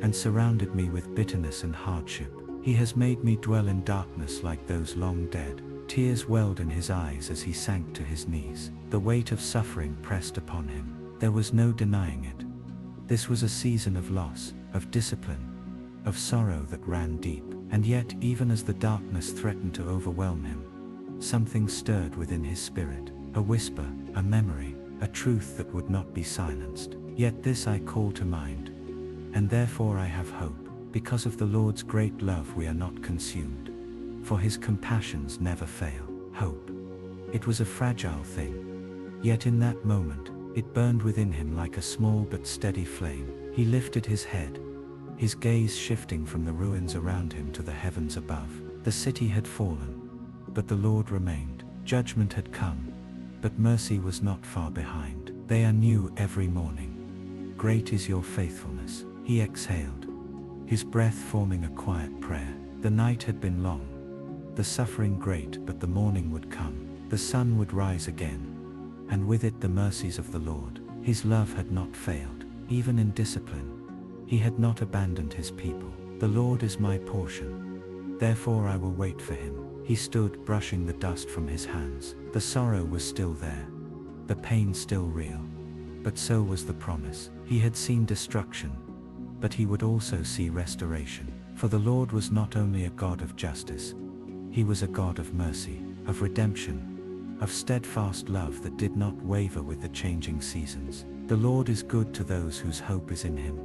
and surrounded me with bitterness and hardship. He has made me dwell in darkness like those long dead. Tears welled in his eyes as he sank to his knees. The weight of suffering pressed upon him. There was no denying it. This was a season of loss, of discipline, of sorrow that ran deep. And yet, even as the darkness threatened to overwhelm him, something stirred within his spirit, a whisper, a memory, a truth that would not be silenced. Yet this I call to mind, and therefore I have hope. Because of the Lord's great love we are not consumed, for his compassions never fail. Hope. It was a fragile thing, yet in that moment, it burned within him like a small but steady flame. He lifted his head, his gaze shifting from the ruins around him to the heavens above. The city had fallen, but the Lord remained. Judgment had come, but mercy was not far behind. They are new every morning. Great is your faithfulness. He exhaled, his breath forming a quiet prayer. The night had been long, the suffering great, but the morning would come. The sun would rise again, and with it the mercies of the Lord. His love had not failed, even in discipline. He had not abandoned his people. The Lord is my portion, therefore I will wait for him. He stood, brushing the dust from his hands. The sorrow was still there, the pain still real, but so was the promise. He had seen destruction, but he would also see restoration. For the Lord was not only a God of justice, he was a God of mercy, of redemption, of steadfast love that did not waver with the changing seasons. The Lord is good to those whose hope is in him,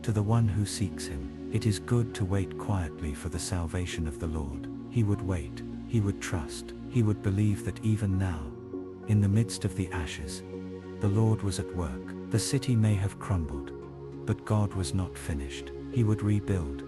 to the one who seeks him. It is good to wait quietly for the salvation of the Lord. He would wait, he would trust, he would believe that even now, in the midst of the ashes, the Lord was at work. The city may have crumbled, but God was not finished. He would rebuild,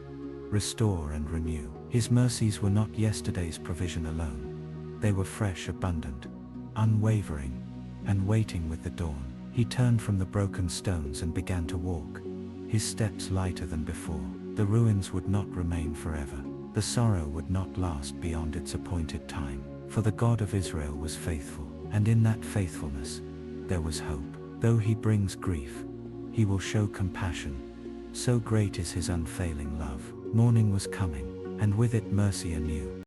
restore and renew. His mercies were not yesterday's provision alone. They were fresh, abundant, unwavering, and waiting with the dawn. He turned from the broken stones and began to walk, his steps lighter than before. The ruins would not remain forever. The sorrow would not last beyond its appointed time. For the God of Israel was faithful, and in that faithfulness, there was hope. Though he brings grief, he will show compassion. So great is his unfailing love. Morning was coming, and with it mercy anew.